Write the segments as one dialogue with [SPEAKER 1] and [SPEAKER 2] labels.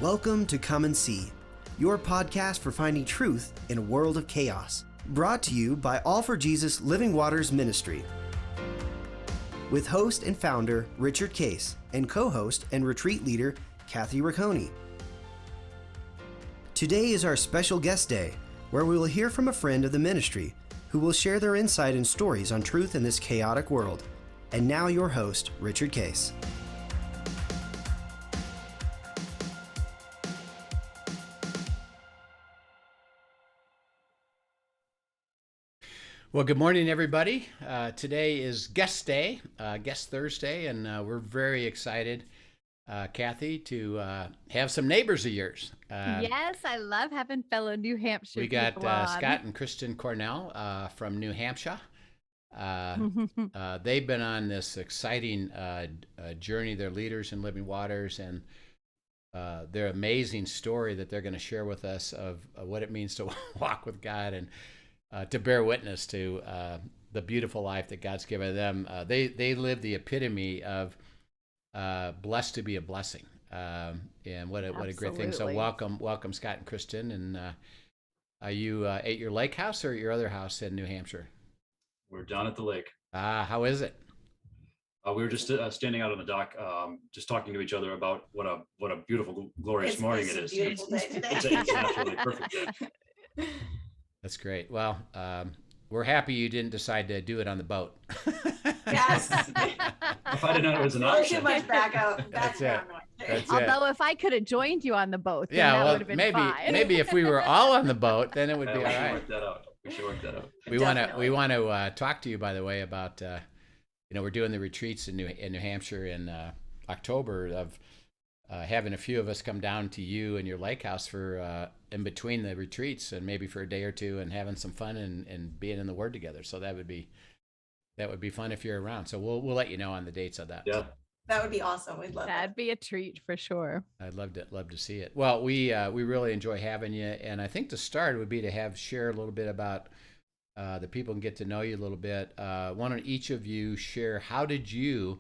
[SPEAKER 1] Welcome to Come and See, your podcast for finding truth in a world of chaos. Brought to you by All for Jesus Living Waters Ministry. With host and founder Richard Case and co-host and retreat leader Kathy Ricconi. Today is our special guest day, where we will hear from a friend of the ministry who will share their insight and stories on truth in this chaotic world. And now your host, Richard Case.
[SPEAKER 2] Well, good morning, everybody. Today is Guest Day, Guest Thursday, and we're very excited, Kathy, to have some neighbors of yours.
[SPEAKER 3] Yes, I love having fellow New Hampshire
[SPEAKER 2] We got
[SPEAKER 3] people on.
[SPEAKER 2] Scott and Kristen Cornell from New Hampshire. They've been on this exciting journey. They're leaders in Living Waters, and their amazing story that they're going to share with us of what it means to walk with God and to bear witness to the beautiful life that God's given them. They live the epitome of blessed to be a blessing, and what a great thing. So welcome Scott and Kristen. And are you at your lake house or at your other house in New Hampshire?
[SPEAKER 4] We're down at the lake.
[SPEAKER 2] How is it?
[SPEAKER 4] We were just standing out on the dock, just talking to each other about what a beautiful, glorious morning it is.
[SPEAKER 5] Beautiful day today.
[SPEAKER 4] It's an absolutely perfect day.
[SPEAKER 2] That's great. Well, we're happy you didn't decide to do it on the boat.
[SPEAKER 5] Yes.
[SPEAKER 4] If I'd have known it was an
[SPEAKER 5] Not
[SPEAKER 4] option.
[SPEAKER 5] too much background
[SPEAKER 2] That's it. That's
[SPEAKER 3] Although if I could have joined you on the boat, then
[SPEAKER 2] yeah,
[SPEAKER 3] that
[SPEAKER 2] well,
[SPEAKER 3] would have been fine.
[SPEAKER 2] maybe if we were all on the boat, then it would be all
[SPEAKER 4] We should
[SPEAKER 2] right.
[SPEAKER 4] work that out. We should work that out.
[SPEAKER 2] We want to talk to you, by the way, about we're doing the retreats in New Hampshire in October of having a few of us come down to you and your lake house for in between the retreats and maybe for a day or two and having some fun and being in the Word together. So that would be fun if you're around. So we'll let you know on the dates of that.
[SPEAKER 4] Yeah.
[SPEAKER 5] That would be awesome. We'd love
[SPEAKER 3] That'd be a treat for sure.
[SPEAKER 2] I'd love to see it. Well, we really enjoy having you, and I think the start would be to share a little bit about the people and get to know you a little bit. Why don't each of you share, how did you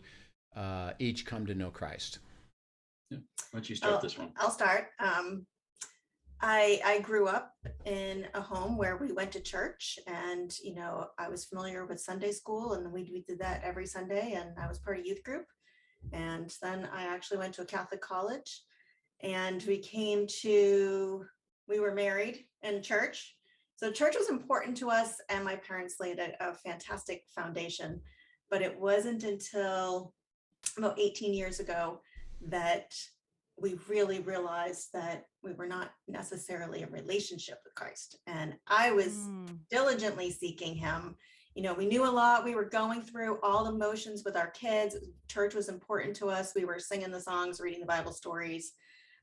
[SPEAKER 2] each come to know Christ?
[SPEAKER 4] Yeah. Why don't you start this one?
[SPEAKER 5] I'll start. I grew up in a home where we went to church, and I was familiar with Sunday school, and we did that every Sunday, and I was part of youth group. And then I actually went to a Catholic college, and we were married in church. So church was important to us, and my parents laid a fantastic foundation. But it wasn't until about 18 years ago that we really realized that we were not necessarily in a relationship with Christ. And I was diligently seeking him. We knew a lot. We were going through all the motions with our kids. Church was important to us. We were singing the songs, reading the Bible stories,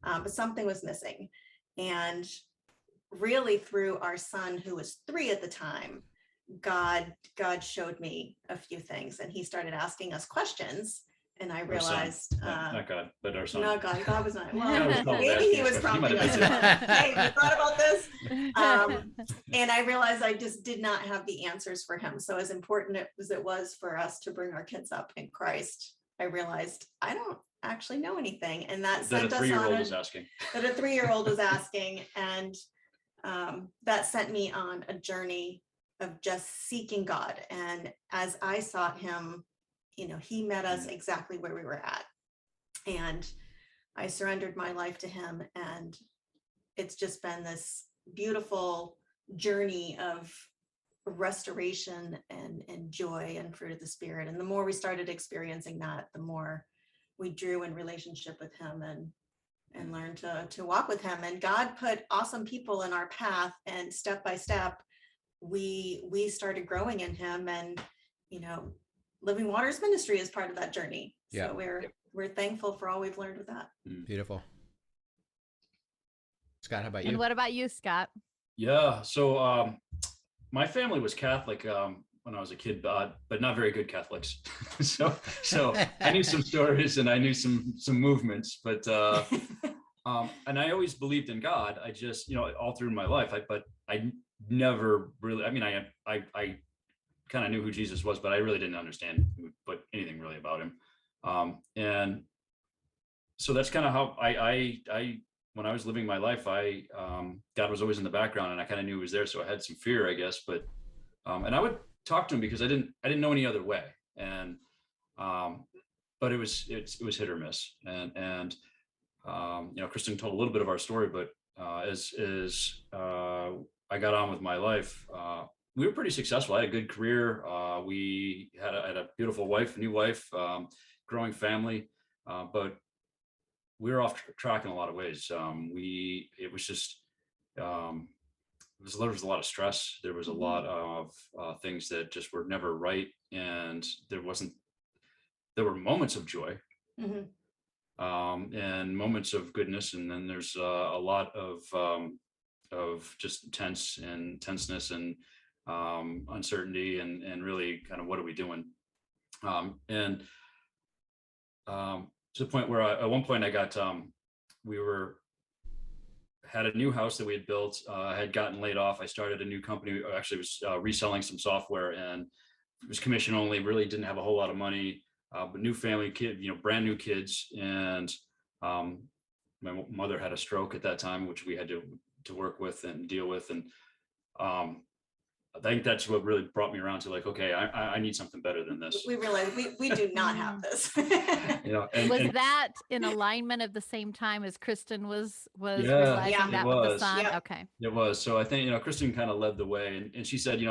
[SPEAKER 5] but something was missing. And really through our son, who was 3 at the time, God showed me a few things, and he started asking us questions. And I realized,
[SPEAKER 4] not God, but our son.
[SPEAKER 5] Not God. God was not.
[SPEAKER 4] God
[SPEAKER 5] Well,
[SPEAKER 4] was
[SPEAKER 5] maybe he was prompting us. Hey, you thought about this? And I realized I just did not have the answers for him. So as important as it was for us to bring our kids up in Christ, I realized I don't actually know anything, and that sent us on
[SPEAKER 4] was asking.
[SPEAKER 5] That a 3-year-old was asking, and that sent me on a journey of just seeking God. And as I sought him, he met us exactly where we were at. And I surrendered my life to him. And it's just been this beautiful journey of restoration and joy and fruit of the Spirit. And the more we started experiencing that, the more we drew in relationship with him and learned to walk with him. And God put awesome people in our path, and step by step, we started growing in him. And, Living Waters Ministry is part of that journey.
[SPEAKER 2] Yeah.
[SPEAKER 5] So we're thankful for all we've learned with that.
[SPEAKER 2] Beautiful. Scott, how about you?
[SPEAKER 3] And what about you, Scott?
[SPEAKER 4] Yeah. So my family was Catholic when I was a kid, but not very good Catholics. so I knew some stories and I knew some movements, but and I always believed in God. I just, all through my life, but I never really, I kind of knew who Jesus was, but I really didn't understand anything really about him. And so that's kind of how I when I was living my life, God was always in the background, and I kind of knew he was there. So I had some fear, I guess, but, and I would talk to him because I didn't know any other way. And, but it was hit or miss. And Kristen told a little bit of our story, but, as I got on with my life, we were pretty successful. I had a good career. We had a beautiful wife, new wife, growing family, but we were off track in a lot of ways. It was just, there was a lot of stress. There was a lot of things that just were never right. And there were moments of joy, and moments of goodness. And then there's a lot of just tenseness and uncertainty and really kind of what are we doing? To the point where at one point I got, had a new house that we had built, had gotten laid off. I started a new company, actually was reselling some software, and it was commission only, really didn't have a whole lot of money, but new family, brand new kids. And my mother had a stroke at that time, which we had to work with and deal with. And I think that's what really brought me around to like, okay, I need something better than this.
[SPEAKER 5] We realized we do not have this.
[SPEAKER 3] Was that in alignment at the same time as Kristen was realizing that with the son? Yep. Okay.
[SPEAKER 4] It was. So I think, Kristen kind of led the way, and she said,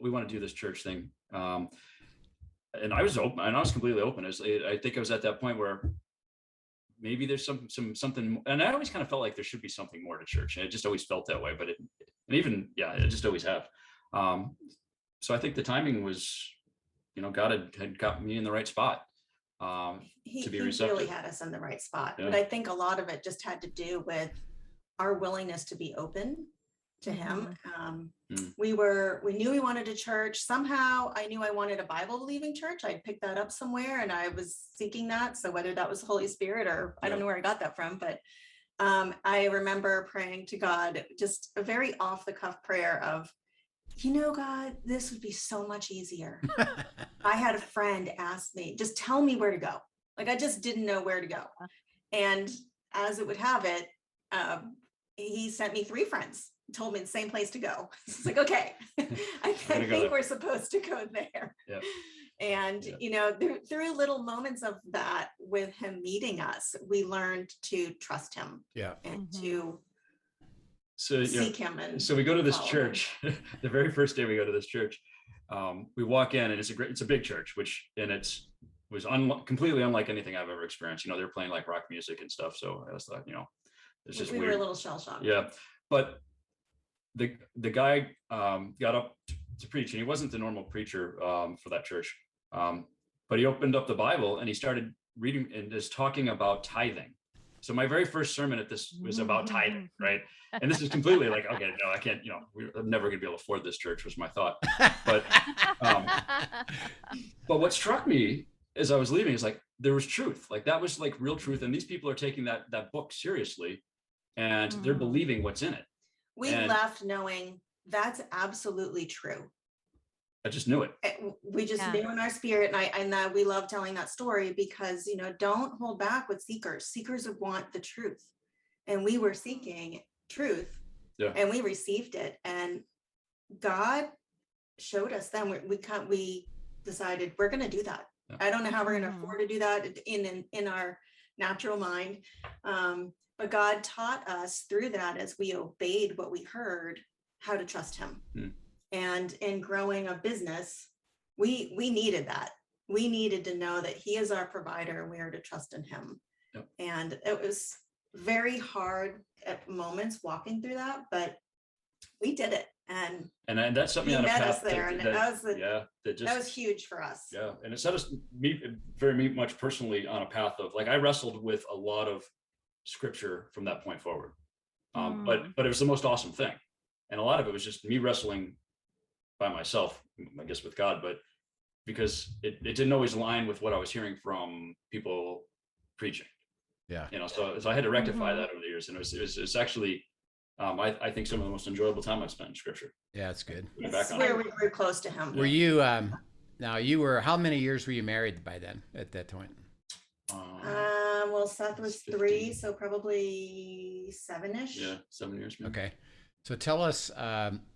[SPEAKER 4] we want to do this church thing. And I was open, and I was completely open. I think I was at that point where maybe there's something, and I always kind of felt like there should be something more to church. And it just always felt that way, but it just always have. So I think the timing was, God had got me in the right spot, to be receptive.
[SPEAKER 5] He really had us in the right spot. Yeah. But I think a lot of it just had to do with our willingness to be open to him. We knew we wanted a church. Somehow I knew I wanted a Bible believing church. I'd picked that up somewhere and I was seeking that. So whether that was the Holy Spirit or I don't know where I got that from, but I remember praying to God, just a very off the cuff prayer of, God, this would be so much easier. I had a friend ask me, just tell me where to go. Like, I just didn't know where to go. And as it would have it, he sent me 3 friends, told me the same place to go. It's like, okay, I think we're supposed to go there. Yep. And, through little moments of that with him meeting us, we learned to trust him and to seek him. And
[SPEAKER 4] so we go to this church. The very first day we go to this church, we walk in, and it's a big church, it was completely unlike anything I've ever experienced. They're playing like rock music and stuff. So I was thought, it's just
[SPEAKER 5] we
[SPEAKER 4] weird.
[SPEAKER 5] Were a little shell shocked.
[SPEAKER 4] Yeah, but the guy got up to preach, and he wasn't the normal preacher for that church. But he opened up the Bible and he started reading and just talking about tithing. So my very first sermon at this was about tithing, right? And this is completely like, okay, no, I can't, we're never going to be able to afford this church, was my thought. But what struck me as I was leaving is like, there was truth. Like, that was like real truth. And these people are taking that book seriously, and they're believing what's in it.
[SPEAKER 5] We left knowing that's absolutely true.
[SPEAKER 4] I just knew it.
[SPEAKER 5] We just knew in our spirit. And we love telling that story because, don't hold back with seekers. Seekers want the truth. And we were seeking truth, and we received it. And God showed us then. We decided we're going to do that. Yeah. I don't know how we're going to afford to do that in our natural mind. But God taught us through that, as we obeyed what we heard, how to trust him. And in growing a business, we needed that. We needed to know that he is our provider and we are to trust in him. Yep. And it was very hard at moments walking through that, but we did it. And
[SPEAKER 4] that's something on a path
[SPEAKER 5] us there, and that was huge for us.
[SPEAKER 4] Yeah, and it set us very much personally on a path of, like, I wrestled with a lot of scripture from that point forward, but it was the most awesome thing, and a lot of it was just me wrestling by myself, I guess, with God, but because it didn't always align with what I was hearing from people preaching. Yeah, so I had to rectify that over the years, and it's actually. I think some of the most enjoyable time I've spent in scripture.
[SPEAKER 2] Yeah, that's good.
[SPEAKER 5] It's where we were close to him.
[SPEAKER 2] Were you, how many years were you married by then at that point?
[SPEAKER 5] Well, Seth was 3, so probably 7-ish.
[SPEAKER 4] Yeah, 7 years. Maybe.
[SPEAKER 2] Okay. So tell us,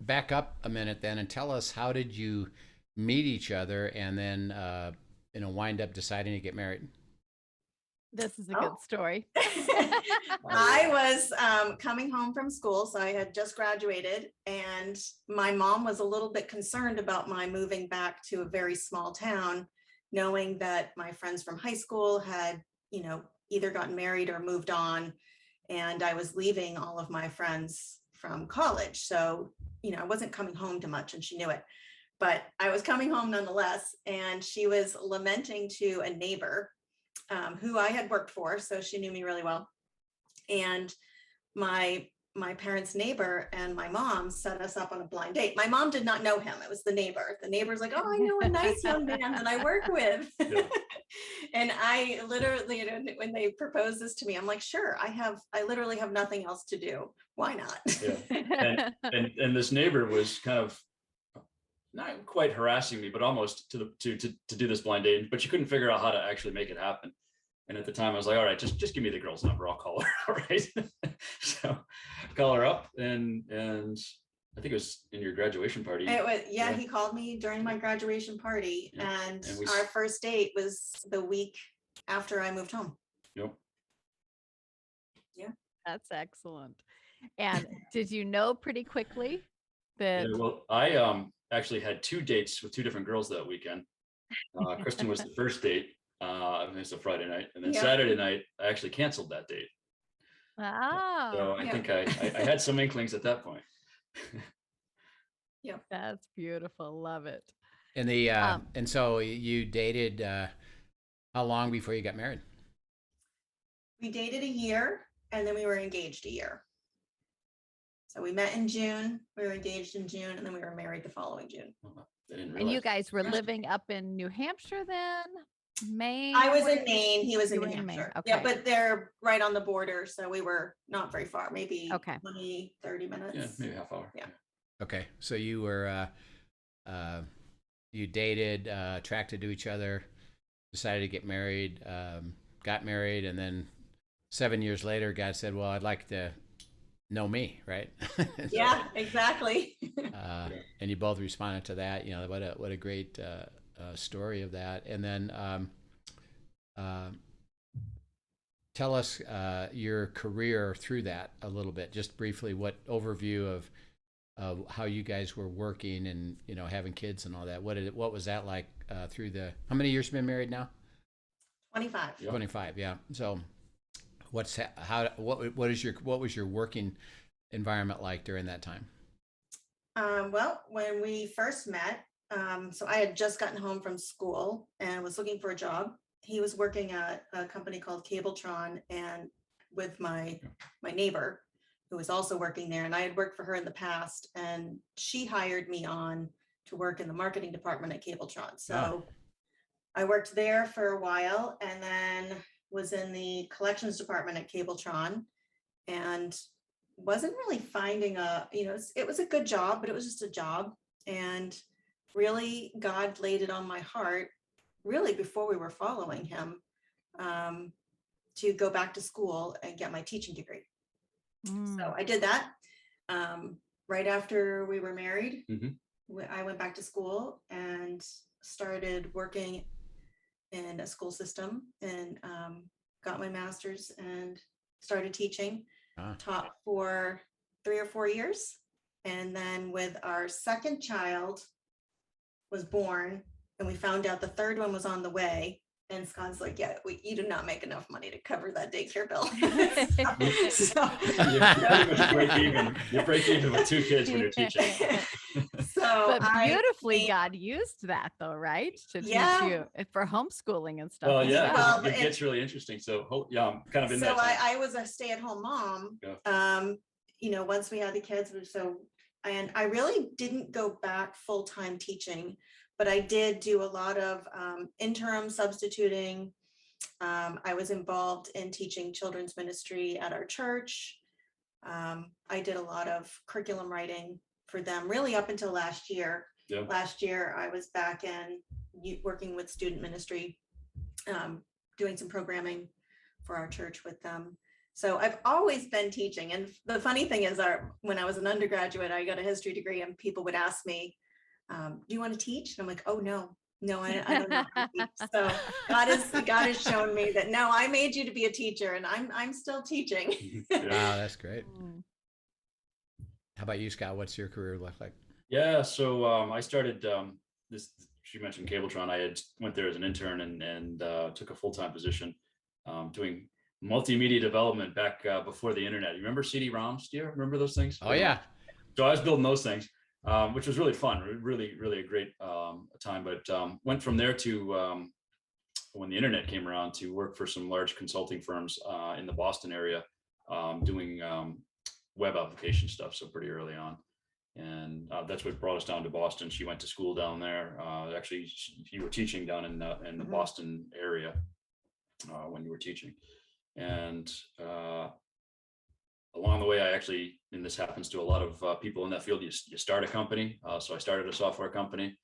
[SPEAKER 2] back up a minute then, and tell us, how did you meet each other and then, wind up deciding to get married?
[SPEAKER 3] This is a good story.
[SPEAKER 5] I was coming home from school, so I had just graduated, and my mom was a little bit concerned about my moving back to a very small town, knowing that my friends from high school had, either gotten married or moved on, and I was leaving all of my friends from college. So, I wasn't coming home to much, and she knew it, but I was coming home nonetheless. And she was lamenting to a neighbor who I had worked for, so she knew me really well. And my parents' neighbor and my mom set us up on a blind date. My mom did not know him. It was the neighbor. The neighbor's like, oh, I know a nice young man that I work with. Yeah. And I literally, when they proposed this to me, I'm like, sure, I literally have nothing else to do. Why not?
[SPEAKER 4] Yeah. And this neighbor was kind of not quite harassing me, but almost to do this blind date, but she couldn't figure out how to actually make it happen. And at the time I was like, all right, just give me the girl's number. I'll call her. All right. So call her up, and I think it was in your graduation party.
[SPEAKER 5] It was, yeah. He called me during my graduation party, and our first date was the week after I moved home.
[SPEAKER 4] Yep.
[SPEAKER 5] Yeah.
[SPEAKER 3] That's excellent. And did you know pretty quickly that?
[SPEAKER 4] Yeah, well, I actually had 2 dates with 2 different girls that weekend. Kristen was the first date. It was a Friday night, and then Saturday night I actually canceled that date.
[SPEAKER 3] Oh,
[SPEAKER 4] so I think I had some inklings at that point.
[SPEAKER 5] Yeah,
[SPEAKER 3] that's beautiful. Love it.
[SPEAKER 2] And and so you dated how long before you got married?
[SPEAKER 5] We dated a year, and then we were engaged a year. So we met in June, we were engaged in June, and then we were married the following June.
[SPEAKER 3] And you guys were living up in New Hampshire then? Maine?
[SPEAKER 5] I was in Maine, he was in New Hampshire.
[SPEAKER 3] Okay.
[SPEAKER 5] Yeah, but they're right on the border, so we were not very far, maybe 20-30 minutes.
[SPEAKER 4] Yeah, maybe half hour.
[SPEAKER 5] Yeah.
[SPEAKER 2] Okay, so you were you dated, attracted to each other, decided to get married, got married, and then 7 years later, God said, "Well, I'd like to know me," right?
[SPEAKER 5] Yeah, exactly.
[SPEAKER 2] And you both responded to that. What a great story of that. And then tell us your career through that a little bit, just briefly. What overview of how you guys were working and having kids and all that. What was that like through the? How many years you been married now?
[SPEAKER 5] 25.
[SPEAKER 2] Yep. 25. Yeah. So what was your working environment like during that time?
[SPEAKER 5] Well, when we first met, so I had just gotten home from school and was looking for a job. He was working at a company called Cabletron, and with my neighbor, who was also working there, and I had worked for her in the past, and she hired me on to work in the marketing department at Cabletron. So I worked there for a while, and then was in the collections department at Cabletron, and wasn't really finding it was a good job, but it was just a job. And really, God laid it on my heart, really before we were following him, to go back to school and get my teaching degree. So I did that. Right after we were married, I went back to school and started working in a school system, and got my master's and started teaching. Taught for 3 or 4 years. And then with our second child was born, and we found out the third one was on the way, and Scott's like, yeah, you do not make enough money to cover that daycare bill.
[SPEAKER 4] You break even with 2 kids when you're teaching.
[SPEAKER 3] But beautifully, God used that though, right? To teach you for homeschooling and stuff.
[SPEAKER 4] Well, yeah, well, it gets really interesting. So yeah, I'm kind of in that.
[SPEAKER 5] So I was a stay-at-home mom. Yeah. Once we had the kids, and I really didn't go back full-time teaching, but I did do a lot of interim substituting. I was involved in teaching children's ministry at our church. I did a lot of curriculum writing for them really up until last year. Yeah. Last year, I was back in working with student ministry, doing some programming for our church with them. So I've always been teaching. And the funny thing is, when I was an undergraduate, I got a history degree, and people would ask me, do you want to teach? And I'm like, oh, no, I don't know how to teach. So God has shown me that, no, I made you to be a teacher, and I'm still teaching.
[SPEAKER 2] Wow, that's great. How about you, Scott? What's your career look like?
[SPEAKER 4] Yeah, so I started this. She mentioned Cabletron. I had went there as an intern and took a full-time position doing multimedia development back before the internet. You remember CD-ROMs? Do you remember those things?
[SPEAKER 2] Oh yeah.
[SPEAKER 4] So I was building those things, which was really fun. Really a great time. But went from there to when the internet came around to work for some large consulting firms in the Boston area, doing web application stuff. So pretty early on. And that's what brought us down to Boston. She went to school down there. Actually, you were teaching down in the Boston area when you were teaching. And along the way, I actually, and this happens to a lot of people in that field, you start a company. So I started a software company,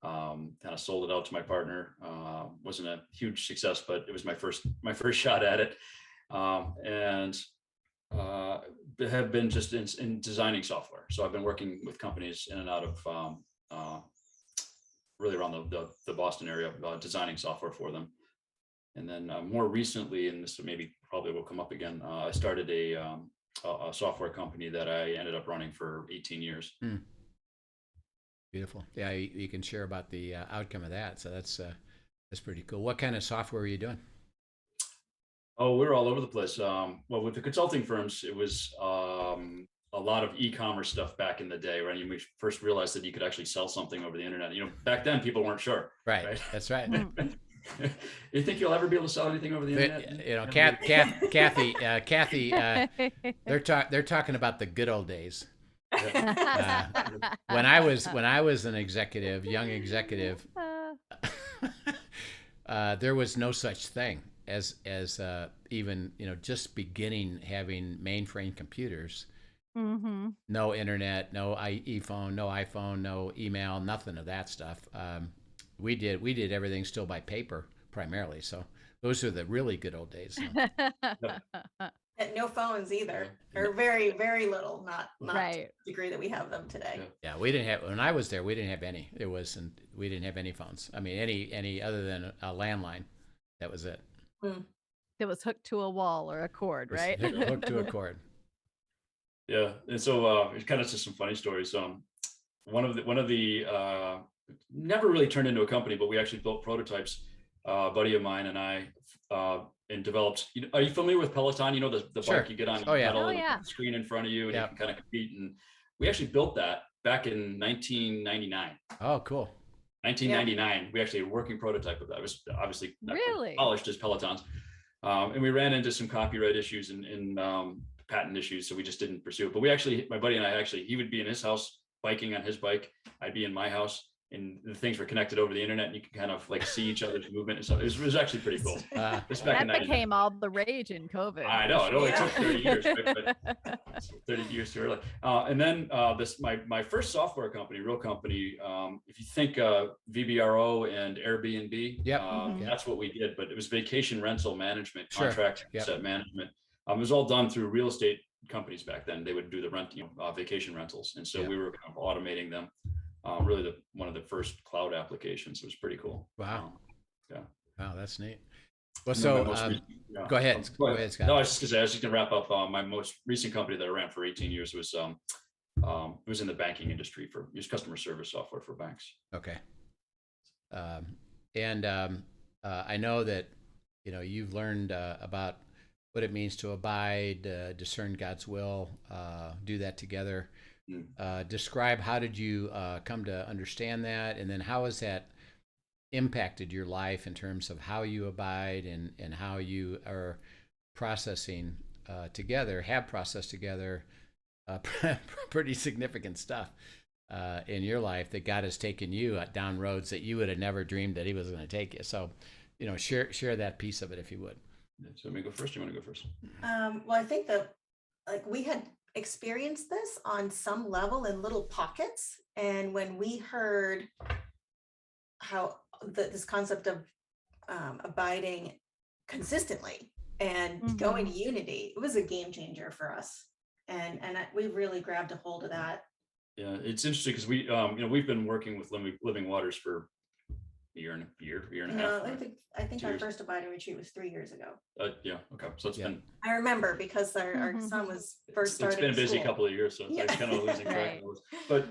[SPEAKER 4] kind of sold it out to my partner. Wasn't a huge success, but it was my first shot at it. And have been just in designing software. So I've been working with companies in and out of really around the Boston area, designing software for them. And then more recently, and this probably will come up again, I started a software company that I ended up running for 18 years. Beautiful.
[SPEAKER 2] Yeah, you can share about the outcome of that. So that's pretty cool. What kind of software were you doing?
[SPEAKER 4] Oh, we were all over the place. Well, with the consulting firms, it was a lot of e-commerce stuff back in the day, right? When we first realized that you could actually sell something over the internet. Back then people weren't sure.
[SPEAKER 2] Right? That's right.
[SPEAKER 4] You think you'll ever be able to sell anything over the internet?
[SPEAKER 2] Kathy, they're talking about the good old days. When I was an executive, young executive, there was no such thing as even just beginning having mainframe computers. No internet, no iPhone, no iPhone, no email, nothing of that stuff. We did everything still by paper primarily. So those are the really good old days.
[SPEAKER 5] And no phones either, or very, very little, not
[SPEAKER 3] right.
[SPEAKER 5] to the degree that we have them today.
[SPEAKER 2] Yeah, we didn't have, when I was there, we didn't have any. We didn't have any phones. I mean, any other than a landline. That was it.
[SPEAKER 3] That was hooked to a wall or a cord, right?
[SPEAKER 2] Hooked to a cord.
[SPEAKER 4] Yeah, and so it's kind of just some funny stories. One of the never really turned into a company, but we actually built prototypes. A buddy of mine and I and developed. Are you familiar with Peloton? The
[SPEAKER 2] Sure.
[SPEAKER 4] bike you get on,
[SPEAKER 2] pedal,
[SPEAKER 4] and the screen in front of you, and you can kind of compete. And we actually built that back in 1999.
[SPEAKER 2] Oh, cool.
[SPEAKER 4] 1999. We actually had a working prototype of that. It was obviously not
[SPEAKER 3] really
[SPEAKER 4] polished as Pelotons. And we ran into some copyright issues and patent issues, so we just didn't pursue it. But my buddy and I he would be in his house biking on his bike. I'd be in my house, and the things were connected over the internet, and you could kind of like see each other's movement and stuff. It was actually pretty cool.
[SPEAKER 3] That became all the rage in COVID.
[SPEAKER 4] I know. It only took 30 years, right? But 30 years too early. And then my first software company, real company, if you think VBRO and Airbnb, that's what we did. But it was vacation rental management, contract set management. It was all done through real estate companies back then. They would do the vacation rentals, and so we were kind of automating them. Really one of the first cloud applications. It was pretty cool.
[SPEAKER 2] Wow.
[SPEAKER 4] Yeah.
[SPEAKER 2] Wow, that's neat. Well, so go ahead. Go ahead, Scott.
[SPEAKER 4] No, I was just going to wrap up. My most recent company that I ran for 18 years was it was in the banking industry for customer service software for banks.
[SPEAKER 2] Okay. I know that you've learned about what it means to abide, discern God's will, do that together. Describe, how did you come to understand that, and then how has that impacted your life in terms of how you abide and how you are processing have processed together pretty significant stuff in your life that God has taken you down roads that you would have never dreamed that He was going to take you. So, share that piece of it if you would.
[SPEAKER 4] So let me go first. You want to go first?
[SPEAKER 5] Well, I think that we had experienced this on some level in little pockets, and when we heard how this concept of abiding consistently and going to unity. It was a game changer for us. And we really grabbed a hold of that.
[SPEAKER 4] Yeah, it's interesting because we, we've been working with Living Waters for a year and a half.
[SPEAKER 5] I think our first abiding retreat was 3 years ago.
[SPEAKER 4] Yeah. Okay. So it's been.
[SPEAKER 5] I remember because our son was first starting.
[SPEAKER 4] It's been a busy couple of years, so it's kind of losing track of those.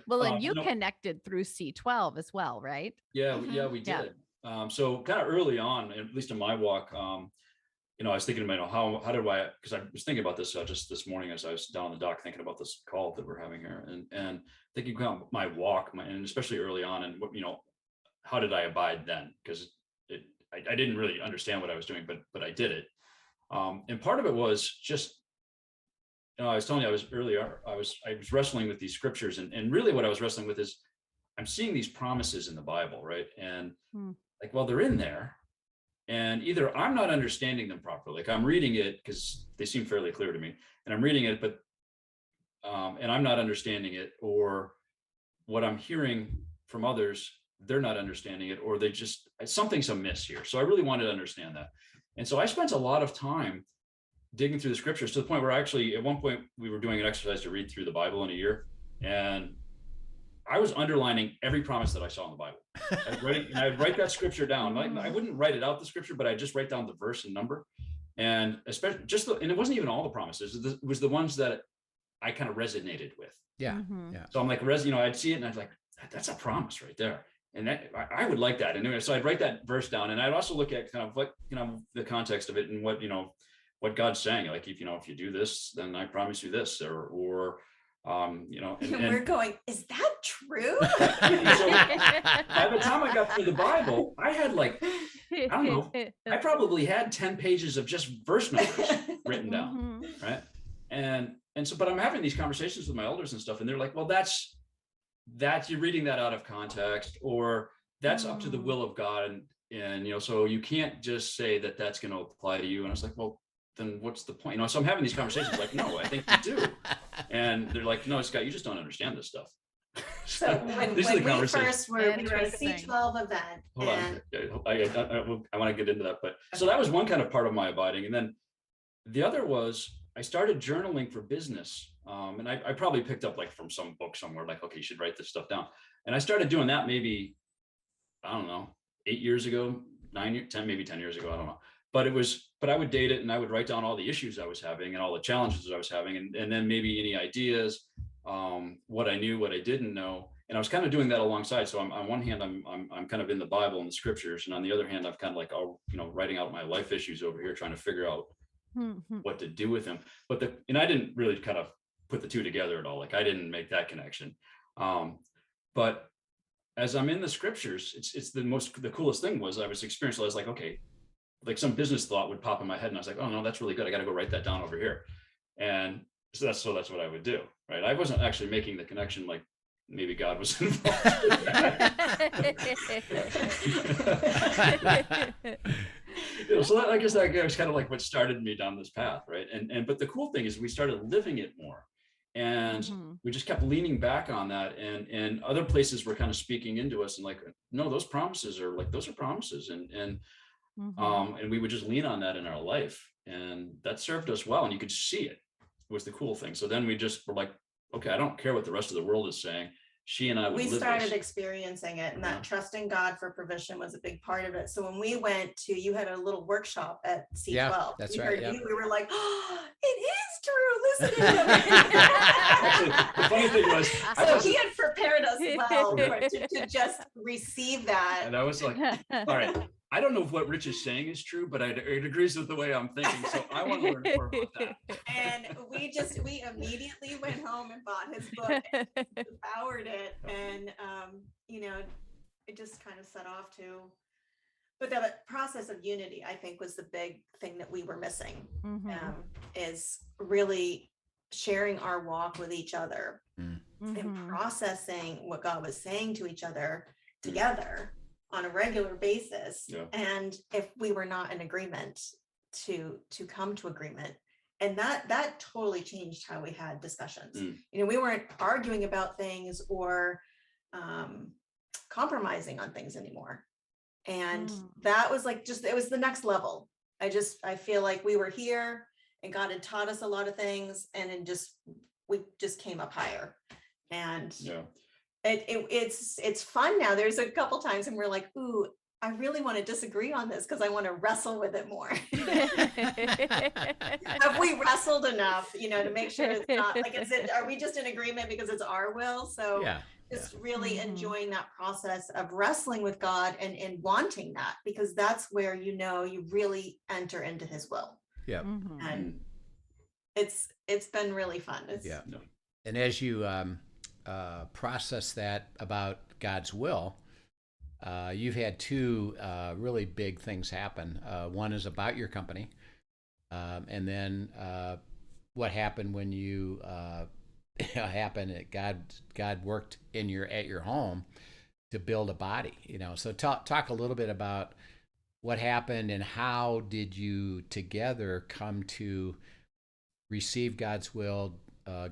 [SPEAKER 4] But
[SPEAKER 3] and you connected through C12 as well, right?
[SPEAKER 4] Yeah, we did. So kind of early on, at least in my walk, I was thinking about how do I, because I was thinking about this just this morning as I was down on the dock thinking about this call that we're having here, and thinking about my walk, and especially early on, and what how did I abide then? Because I didn't really understand what I was doing, but I did it. And part of it was just, I was telling you, I was wrestling with these scriptures, and really what I was wrestling with is I'm seeing these promises in the Bible, right? And like, well, they're in there. And either I'm not understanding them properly, like I'm reading it because they seem fairly clear to me, and I'm reading it, but and I'm not understanding it, or what I'm hearing from others, they're not understanding it, or something's amiss here. So I really wanted to understand that. And so I spent a lot of time digging through the scriptures to the point where actually at one point we were doing an exercise to read through the Bible in a year. And I was underlining every promise that I saw in the Bible. I'd write that scripture down. I wouldn't write it out, the scripture, but I just write down the verse and number. And especially and it wasn't even all the promises. It was the ones that I kind of resonated with.
[SPEAKER 2] Yeah.
[SPEAKER 4] So I'm like, I'd see it and I'd like, that's a promise right there. And that, I would like that. And so I'd write that verse down, and I'd also look at kind of what, the context of it and what, what God's saying. Like, if you do this, then I promise you this, or and
[SPEAKER 5] we're going, is that true?
[SPEAKER 4] So by the time I got through the Bible, I had I don't know, I probably had 10 pages of just verse numbers written down. Right. And so, but I'm having these conversations with my elders and stuff, and they're like, well, that's you're reading that out of context, or that's up to the will of God. And so you can't just say that that's going to apply to you. And I was like, well, then what's the point? So I'm having these conversations like, no, I think you do. And they're like, no, Scott, you just don't understand this stuff.
[SPEAKER 5] So when we first were at a C12 event.
[SPEAKER 4] Hold on. I want to get into that. But so that was one kind of part of my abiding. And then the other was I started journaling for business. And I probably picked up from some book somewhere, like, okay, you should write this stuff down. And I started doing that maybe, I don't know, 8 years ago, 10 years ago, I don't know. But I would date it, and I would write down all the issues I was having and all the challenges that I was having, and then maybe any ideas, what I knew, what I didn't know. And I was kind of doing that alongside. So on one hand, I'm kind of in the Bible and the scriptures, and on the other hand, I'm kind of like, writing out my life issues over here, trying to figure out what to do with them. And I didn't really kind of put the two together at all. Like, I didn't make that connection. But as I'm in the scriptures, it's the coolest thing was I was experiencing. I was like, okay, like some business thought would pop in my head, and I was like, oh no, that's really good. I got to go write that down over here. And so that's what I would do. Right. I wasn't actually making the connection like maybe God was involved. So I guess that was kind of like what started me down this path. Right. But the cool thing is we started living it more. And we just kept leaning back on that, and other places were kind of speaking into us and like, no, those promises are promises. And we would just lean on that in our life, and that served us well. And you could see it was the cool thing. So then we just were like, okay, I don't care what the rest of the world is saying. She and I would
[SPEAKER 5] started experiencing it, and that trusting God for provision was a big part of it. So when we went you had a little workshop at C12.
[SPEAKER 2] Yeah, that's right.
[SPEAKER 5] We were like, oh, it is true. Listen to him.
[SPEAKER 4] Actually, the funny thing was,
[SPEAKER 5] so he had prepared us well to just receive that.
[SPEAKER 4] And I was like, all right, I don't know if what Rich is saying is true, but it agrees with the way I'm thinking. So I want to learn more about that.
[SPEAKER 5] And we immediately went home and bought his book and devoured it. And, it just kind of set off to, but the process of unity, I think, was the big thing that we were missing, is really sharing our walk with each other and processing what God was saying to each other together on a regular basis.
[SPEAKER 4] Yeah.
[SPEAKER 5] And if we were not in agreement, to come to agreement. And that totally changed how we had discussions. We weren't arguing about things or compromising on things anymore. And that was like, it was the next level. I feel like we were here and God had taught us a lot of things, and we just came up higher. And it's fun now. There's a couple times and we're like, ooh, I really want to disagree on this because I want to wrestle with it more. Have we wrestled enough, to make sure it's not like, are we just in agreement because it's our will? So just really enjoying that process of wrestling with God and wanting that, because that's where, you really enter into his will.
[SPEAKER 2] Yeah.
[SPEAKER 5] And it's been really fun.
[SPEAKER 2] And as you process that about God's will, you've had two really big things happen. One is about your company, and then what happened when you God worked at your home to build a body. So talk a little bit about what happened and how did you together come to receive God's will,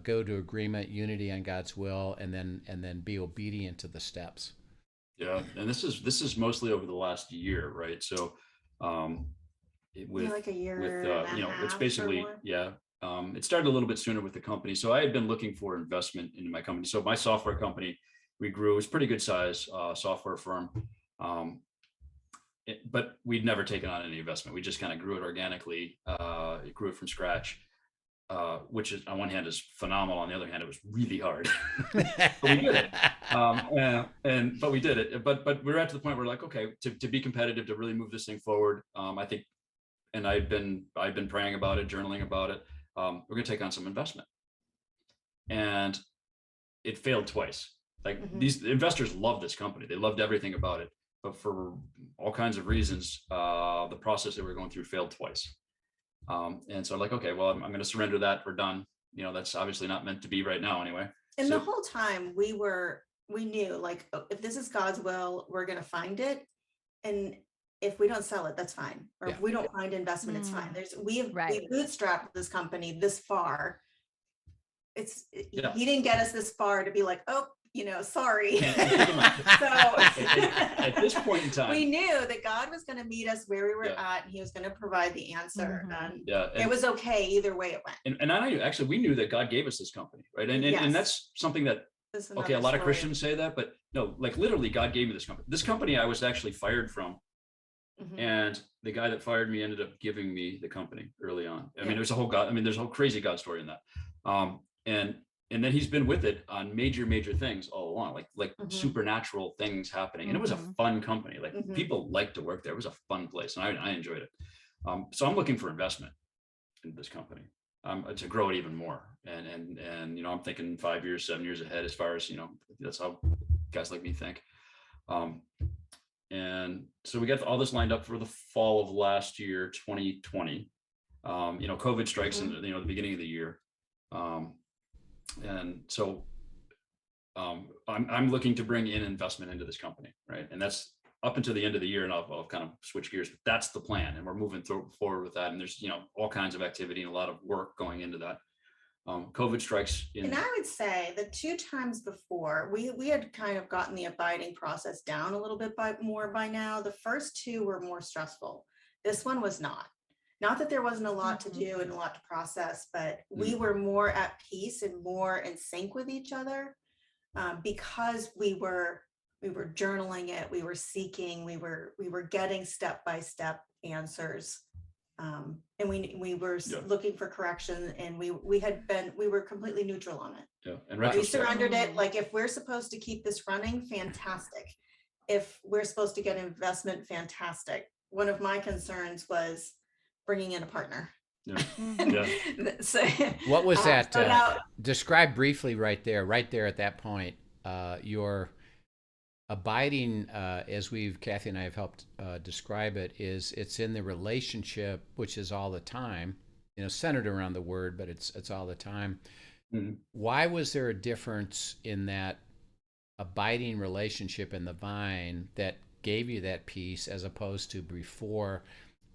[SPEAKER 2] go to agreement, unity on God's will, and then be obedient to the steps.
[SPEAKER 4] Yeah, and this is mostly over the last year, right? So,
[SPEAKER 5] like a year,
[SPEAKER 4] it's basically it started a little bit sooner with the company. So I had been looking for investment into my company. So my software company, we grew. It was pretty good size software firm, but we'd never taken on any investment. We just kind of grew it organically. It grew it from scratch. Which is on one hand is phenomenal. On the other hand, it was really hard. But we did it. But we did it. But we're at the point where, like, okay, to be competitive, to really move this thing forward, I think, and I've been praying about it, journaling about it. We're going to take on some investment, and it failed twice. Like these investors loved this company; they loved everything about it, but for all kinds of reasons, the process that we're going through failed twice. And so I'm like, okay, well, I'm going to surrender that. We're done. That's obviously not meant to be right now anyway.
[SPEAKER 5] And the whole time we knew, like, if this is God's will, we're going to find it. And if we don't sell it, that's fine. Or if we don't find investment, it's fine. We bootstrapped this company this far. He didn't get us this far to be like, oh, sorry. So
[SPEAKER 4] at this point in time,
[SPEAKER 5] we knew that God was going to meet us where we were at, and he was going to provide the answer. And it was okay either way it went.
[SPEAKER 4] And I actually, we knew that God gave us this company, right? And that's something that, a lot of Christians say that, but no, like literally God gave me this company. This company I was actually fired from. And the guy that fired me ended up giving me the company early on. I mean, there's a whole crazy God story in that. And then he's been with it on major things all along, like supernatural things happening. And it was a fun company. Like people liked to work there. It was a fun place, and I enjoyed it. So I'm looking for investment in this company to grow it even more. And I'm thinking 5 years, 7 years ahead, as far as, that's how guys like me think. And so we got all this lined up for the fall of last year, 2020. COVID strikes in the beginning of the year. And so I'm looking to bring in investment into this company, right? And that's up until the end of the year, and I'll kind of switch gears. But that's the plan, and we're moving forward with that. And there's all kinds of activity and a lot of work going into that. COVID strikes in.
[SPEAKER 5] And I would say the 2 times before, we had kind of gotten the abiding process down a little bit more by now. The first 2 were more stressful. This one was not. Not that there wasn't a lot to do and a lot to process, but we were more at peace and more in sync with each other, because we were journaling it, we were seeking, we were getting step-by-step answers, and we were looking for correction, and we were completely neutral on it.
[SPEAKER 4] Yeah, and
[SPEAKER 5] we surrendered it. Like, if we're supposed to keep this running, fantastic. If we're supposed to get investment, fantastic. One of my concerns was bringing in a partner.
[SPEAKER 2] So, what was that? Describe briefly right there at that point, your abiding, as Kathy and I have helped describe it, it's in the relationship, which is all the time, centered around the word, but it's all the time. Why was there a difference in that abiding relationship in the vine that gave you that peace as opposed to before?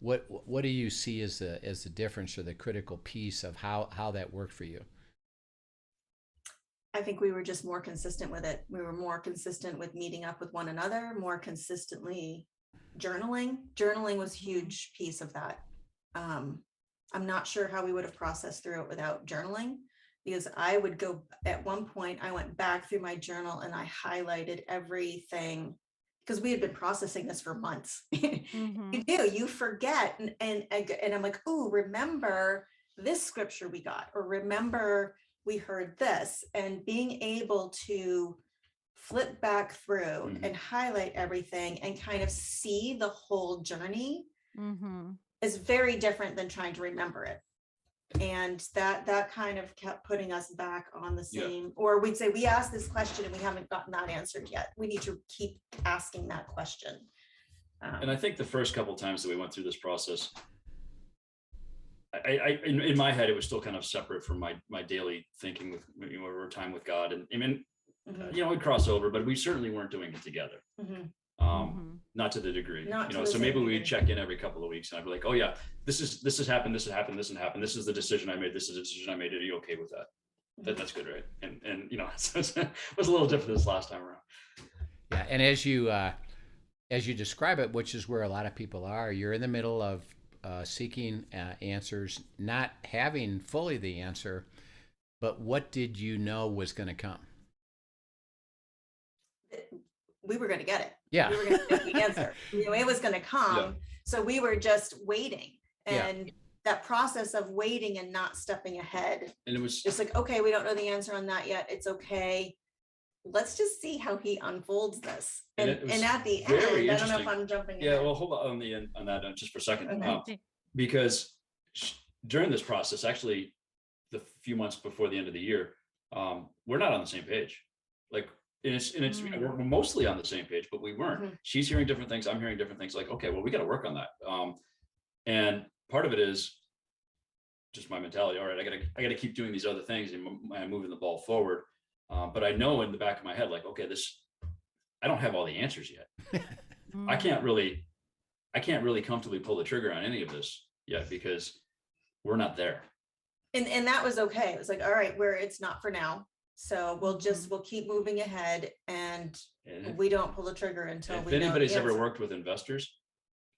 [SPEAKER 2] What do you see as the difference or the critical piece of how that worked for you?
[SPEAKER 5] I think we were just more consistent with it. We were more consistent with meeting up with one another, more consistently journaling. Journaling was a huge piece of that. I'm not sure how we would have processed through it without journaling, because I would go, at one point, I went back through my journal and I highlighted everything, because we had been processing this for months. You forget. And I'm like, oh, remember this scripture we got, or remember we heard this, and being able to flip back through and highlight everything and kind of see the whole journey is very different than trying to remember it. And that kind of kept putting us back on the same, or we'd say, we asked this question and we haven't gotten that answered yet. We need to keep asking that question.
[SPEAKER 4] And I think the first couple of times that we went through this process, I in my head, it was still kind of separate from my daily thinking with, over time with God. And I mean, we'd cross over, but we certainly weren't doing it together. Not to the degree, so maybe we'd check in every couple of weeks and I'd be like, oh yeah, this has happened, this has happened, this has happened, this is the decision I made, this is the decision I made, are you okay with that? That's good, right? And so it was a little different this last time around.
[SPEAKER 2] Yeah, and as you describe it, which is where a lot of people are, you're in the middle of seeking answers, not having fully the answer, but what did you know was going to come?
[SPEAKER 5] We were going to get it.
[SPEAKER 2] Yeah.
[SPEAKER 5] We were going to get the answer. It was going to come. Yeah. So we were just waiting. And that process of waiting and not stepping ahead.
[SPEAKER 4] And it was
[SPEAKER 5] just like, okay, we don't know the answer on that yet. It's okay. Let's just see how he unfolds this. And at the end, I don't know if I'm jumping.
[SPEAKER 4] Yeah, well, hold on on that just for a second. Okay. Because during this process, actually, the few months before the end of the year, we're not on the same page. Like, and it's we're mostly on the same page, but we weren't. She's hearing different things, I'm hearing different things. Like, okay, well, we got to work on that. And part of it is just my mentality. All right, I gotta keep doing these other things and moving the ball forward. But I know in the back of my head, like, okay, I don't have all the answers yet. I can't really comfortably pull the trigger on any of this yet because we're not there.
[SPEAKER 5] And that was okay. It was like, all right, it's not for now. So we'll keep moving ahead, and we don't pull the trigger until we know.
[SPEAKER 4] If anybody's ever worked with investors,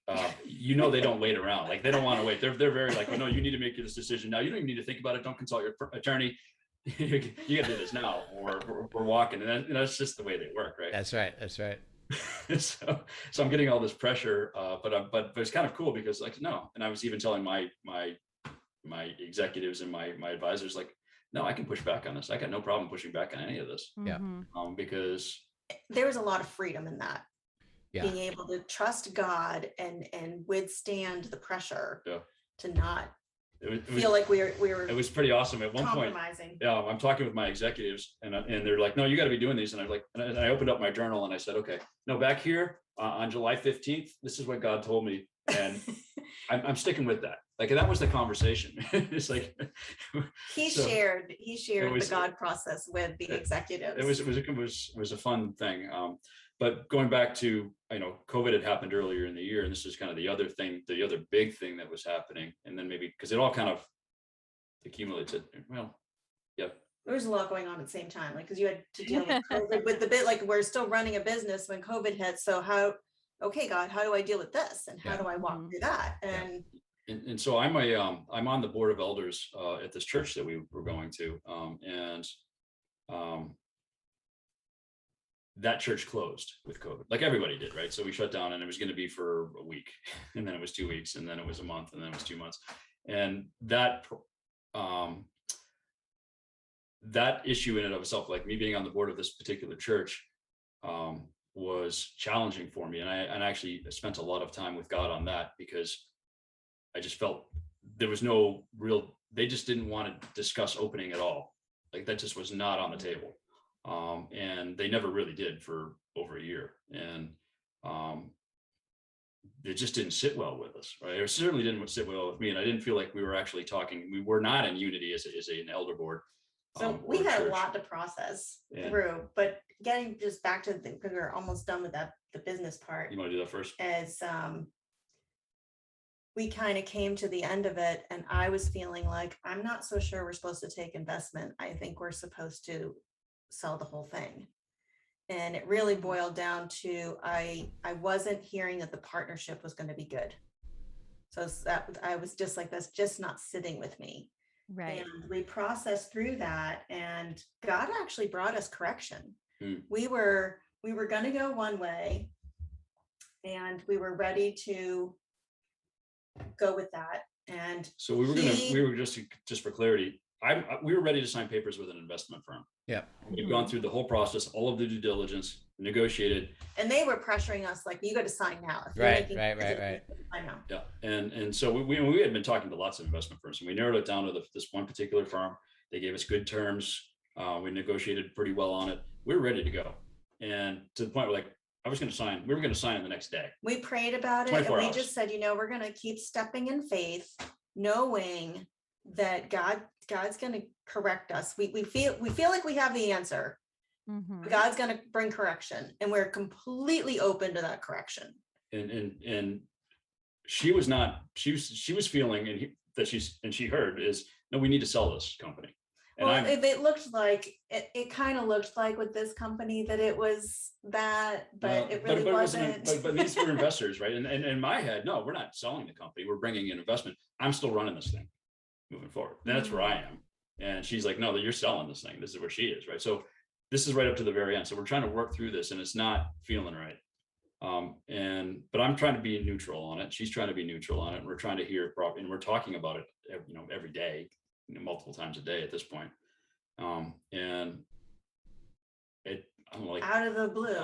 [SPEAKER 4] they don't wait around. Like, they don't want to wait. They're very like, oh no, you need to make this decision now. You don't even need to think about it. Don't consult your attorney. You got to do this now, or we're walking. And that's just the way they work, right?
[SPEAKER 2] That's right.
[SPEAKER 4] So I'm getting all this pressure, but it's kind of cool because, like, no. And I was even telling my executives and my advisors, like, no, I can push back on this. I got no problem pushing back on any of this.
[SPEAKER 2] Yeah.
[SPEAKER 4] Because
[SPEAKER 5] there was a lot of freedom in that. Yeah. Being able to trust God and withstand the pressure to not feel like we were.
[SPEAKER 4] It was pretty awesome at one point. Yeah, I'm talking with my executives, and they're like, "No, you got to be doing these." And I was like, and I opened up my journal and I said, "Okay, no, back here on July 15th, this is what God told me, and I'm sticking with that." Like, that was the conversation. It's like
[SPEAKER 5] he shared the God process with the executives.
[SPEAKER 4] It was a fun thing. But going back to, COVID had happened earlier in the year, and this is kind of the other big thing that was happening. And then maybe because it all kind of accumulated. Well, yeah.
[SPEAKER 5] There was a lot going on at the same time, like, because you had to deal with COVID, with the bit, like, we're still running a business when COVID hit. So okay, God, how do I deal with this? And how do I walk through that?
[SPEAKER 4] And so I'm on the board of elders at this church that we were going to, and that church closed with COVID, like everybody did, right? So we shut down, and it was going to be for a week, and then it was 2 weeks, and then it was a month, and then it was 2 months. And that issue in and of itself, like me being on the board of this particular church, was challenging for me. And I actually spent a lot of time with God on that, because I just felt there was no real, they just didn't want to discuss opening at all. Like, that just was not on the table. And they never really did for over a year. And it just didn't sit well with us, right? It certainly didn't sit well with me. And I didn't feel like we were actually talking. We were not in unity as an elder board.
[SPEAKER 5] So we had a lot to process through, but getting just back to because we're almost done with the business part.
[SPEAKER 4] You want to do that first?
[SPEAKER 5] As we kind of came to the end of it, and I was feeling like, I'm not so sure we're supposed to take investment. I think we're supposed to sell the whole thing. And it really boiled down to, I wasn't hearing that the partnership was going to be good. So that I was just like, that's just not sitting with me.
[SPEAKER 3] Right.
[SPEAKER 5] And we processed through that, and God actually brought us correction.
[SPEAKER 4] Hmm.
[SPEAKER 5] We were going to go one way, and we were ready to go with that. And
[SPEAKER 4] so we were just for clarity, we were ready to sign papers with an investment firm.
[SPEAKER 2] Yeah.
[SPEAKER 4] We've gone through the whole process, all of the due diligence, negotiated.
[SPEAKER 5] And they were pressuring us like, you got to sign now. If you're
[SPEAKER 2] Right.
[SPEAKER 5] sign now.
[SPEAKER 4] Yeah. And so we had been talking to lots of investment firms, and we narrowed it down to this one particular firm. They gave us good terms. We negotiated pretty well on it. We were ready to go. And to the point where, like, we were going to sign it the next day.
[SPEAKER 5] We prayed about it, and
[SPEAKER 4] 24
[SPEAKER 5] we
[SPEAKER 4] hours.
[SPEAKER 5] just said, we're going to keep stepping in faith, knowing that God's going to correct us. We feel like we have the answer. God's going to bring correction, and we're completely open to that correction.
[SPEAKER 4] And she was feeling, and she heard is, no, we need to sell this company. And
[SPEAKER 5] well, if it looked like it kind of looked like with this company that it was that, but it really wasn't.
[SPEAKER 4] But these were investors, right? And in my head, no, we're not selling the company. We're bringing in investment. I'm still running this thing moving forward. That's where I am. And she's like, no, you're selling this thing. This is where she is, right? So this is right up to the very end. So we're trying to work through this, and it's not feeling right. But I'm trying to be neutral on it. She's trying to be neutral on it. And we're trying to hear and we're talking about it, every day, multiple times a day at this point. And I'm like,
[SPEAKER 5] out of the blue.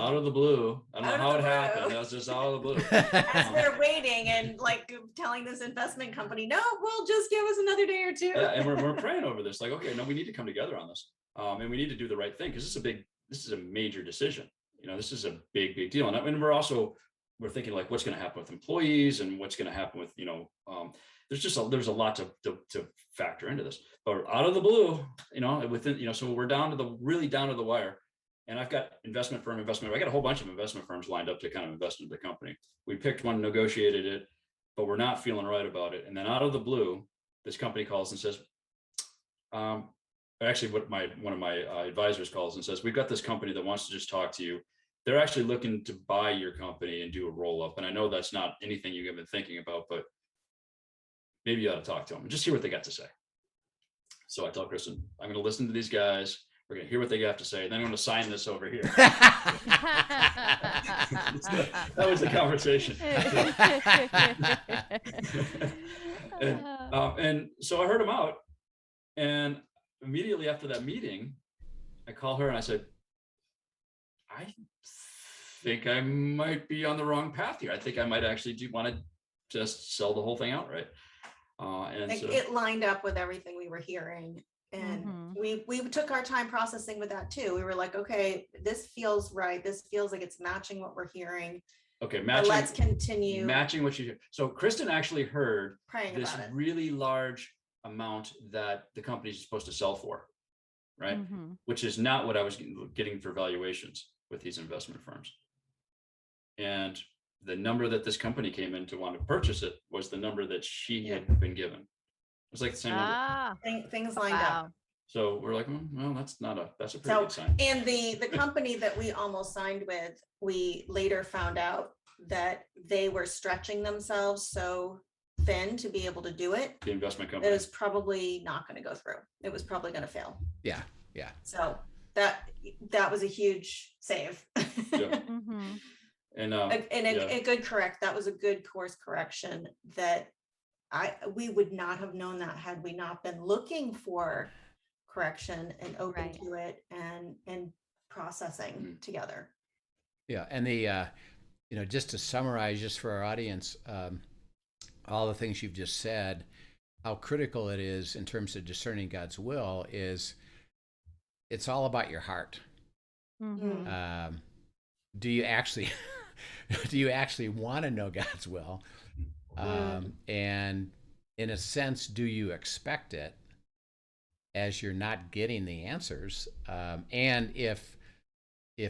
[SPEAKER 4] I don't know how it happened. That was just out of the blue.
[SPEAKER 5] As they're waiting and like telling this investment company, no, we'll just give us another day or two.
[SPEAKER 4] Yeah, and we're praying over this. Like, okay, no, we need to come together on this. And we need to do the right thing, because this is a major decision. This is a big deal. And we're thinking, like, what's going to happen with employees, and what's going to happen with, there's a lot to factor into this. But out of the blue, so we're down to the wire. And I've got investment. I got a whole bunch of investment firms lined up to kind of invest into the company. We picked one, negotiated it, but we're not feeling right about it. And then out of the blue, this company calls and says, actually, one of my advisors calls and says, we've got this company that wants to just talk to you. They're actually looking to buy your company and do a roll up. And I know that's not anything you've been thinking about, but maybe you ought to talk to them and just hear what they got to say. So I tell Kristen, I'm going to listen to these guys. We're going to hear what they have to say. And then I'm going to sign this over here. That was the conversation. And so I heard him out. And immediately after that meeting, I called her and I said, I think I might be on the wrong path here. I think I might actually want to just sell the whole thing outright. And so
[SPEAKER 5] it lined up with everything we were hearing. And we took our time processing with that too. We were like, okay, this feels right. This feels like it's matching what we're hearing.
[SPEAKER 4] Okay,
[SPEAKER 5] let's continue
[SPEAKER 4] matching what you hear. So Kristen actually heard
[SPEAKER 5] praying
[SPEAKER 4] this
[SPEAKER 5] about it.
[SPEAKER 4] Really large amount that the company is supposed to sell for, right? Which is not what I was getting for valuations with these investment firms. And the number that this company came in to want to purchase it was the number that she had been given. It was like the same number.
[SPEAKER 5] Things lined up.
[SPEAKER 4] So we're like, well, that's a pretty good sign.
[SPEAKER 5] And the company that we almost signed with, we later found out that they were stretching themselves so thin to be able to do it.
[SPEAKER 4] The investment company.
[SPEAKER 5] It was probably not going to go through. It was probably going to fail.
[SPEAKER 2] Yeah.
[SPEAKER 5] So that was a huge save.
[SPEAKER 4] Yeah. And
[SPEAKER 5] a good correct. That was a good course correction that we would not have known that had we not been looking for correction and open to it and processing together.
[SPEAKER 2] Yeah. And the, just to summarize, just for our audience, all the things you've just said, how critical it is in terms of discerning God's will is it's all about your heart. Do you actually want to know God's will? And in a sense, do you expect it as you're not getting the answers? And if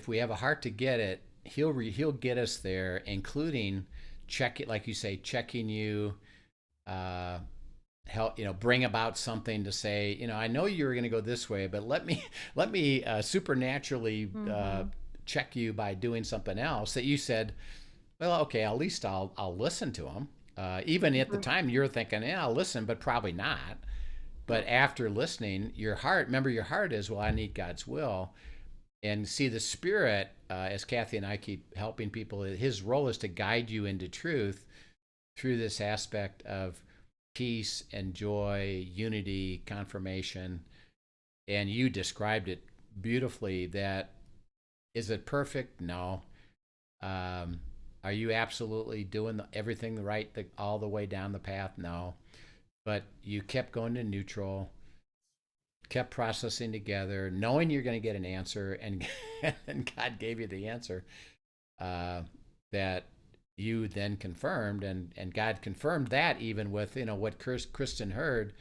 [SPEAKER 2] we have a heart to get it, he'll get us there, including checking you, help, bring about something to say, I know you were going to go this way, but let me supernaturally check you by doing something else that you said, well, okay, at least I'll listen to them. Even at the time, you're thinking, yeah, I'll listen, but probably not. But after listening, your heart is, well, I need God's will. And see, the Spirit, as Kathy and I keep helping people, his role is to guide you into truth through this aspect of peace and joy, unity, confirmation. And you described it beautifully. That, is it perfect? No. Are you absolutely doing everything right all the way down the path? No. But you kept going to neutral, kept processing together, knowing you're going to get an answer, and and God gave you the answer that you then confirmed, and God confirmed that even with, what Kristen heard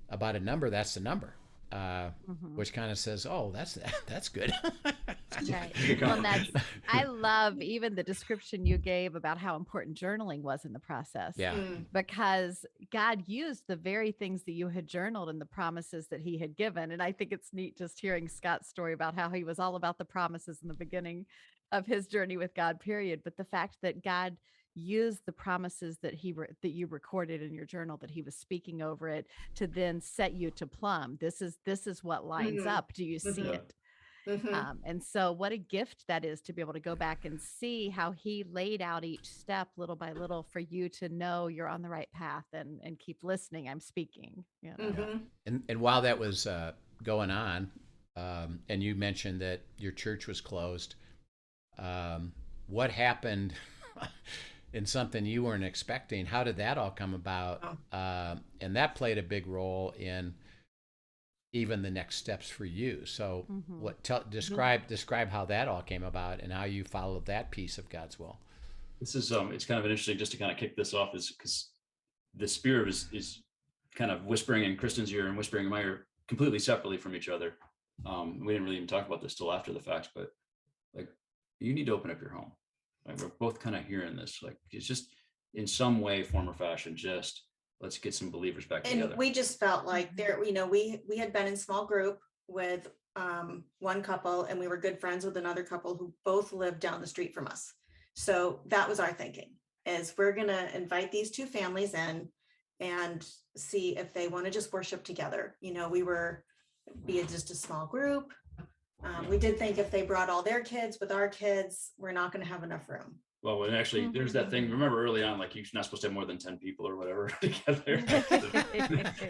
[SPEAKER 2] about a number. That's the number, which kind of says, oh, that's good.
[SPEAKER 3] Right. Well, I love even the description you gave about how important journaling was in the process.
[SPEAKER 2] Yeah.
[SPEAKER 3] Because God used the very things that you had journaled and the promises that he had given. And I think it's neat just hearing Scott's story about how he was all about the promises in the beginning of his journey with God, period. But the fact that God used the promises that that you recorded in your journal, that he was speaking over it, to then set you to plumb. This is what lines up. Do you see it? And so what a gift that is to be able to go back and see how he laid out each step little by little for you to know you're on the right path and keep listening. I'm speaking.
[SPEAKER 2] And while that was going on, and you mentioned that your church was closed, what happened in something you weren't expecting? How did that all come about? And that played a big role in even the next steps for you. So describe how that all came about and how you followed that piece of God's will.
[SPEAKER 4] This is it's kind of interesting, just to kind of kick this off, is because the Spirit is kind of whispering in Kristen's ear and whispering in my ear completely separately from each other. We didn't really even talk about this till after the fact, but like, you need to open up your home. Like, we're both kind of hearing this, like, it's just in some way, form or fashion, just let's get some believers back together.
[SPEAKER 5] And we just felt like we had been in small group with one couple, and we were good friends with another couple who both lived down the street from us. So that was our thinking, is we're going to invite these two families in and see if they want to just worship together. We were just a small group. We did think if they brought all their kids with our kids, we're not going to have enough room.
[SPEAKER 4] Well, and actually, there's that thing. Remember early on, like, you're not supposed to have more than 10 people or whatever together.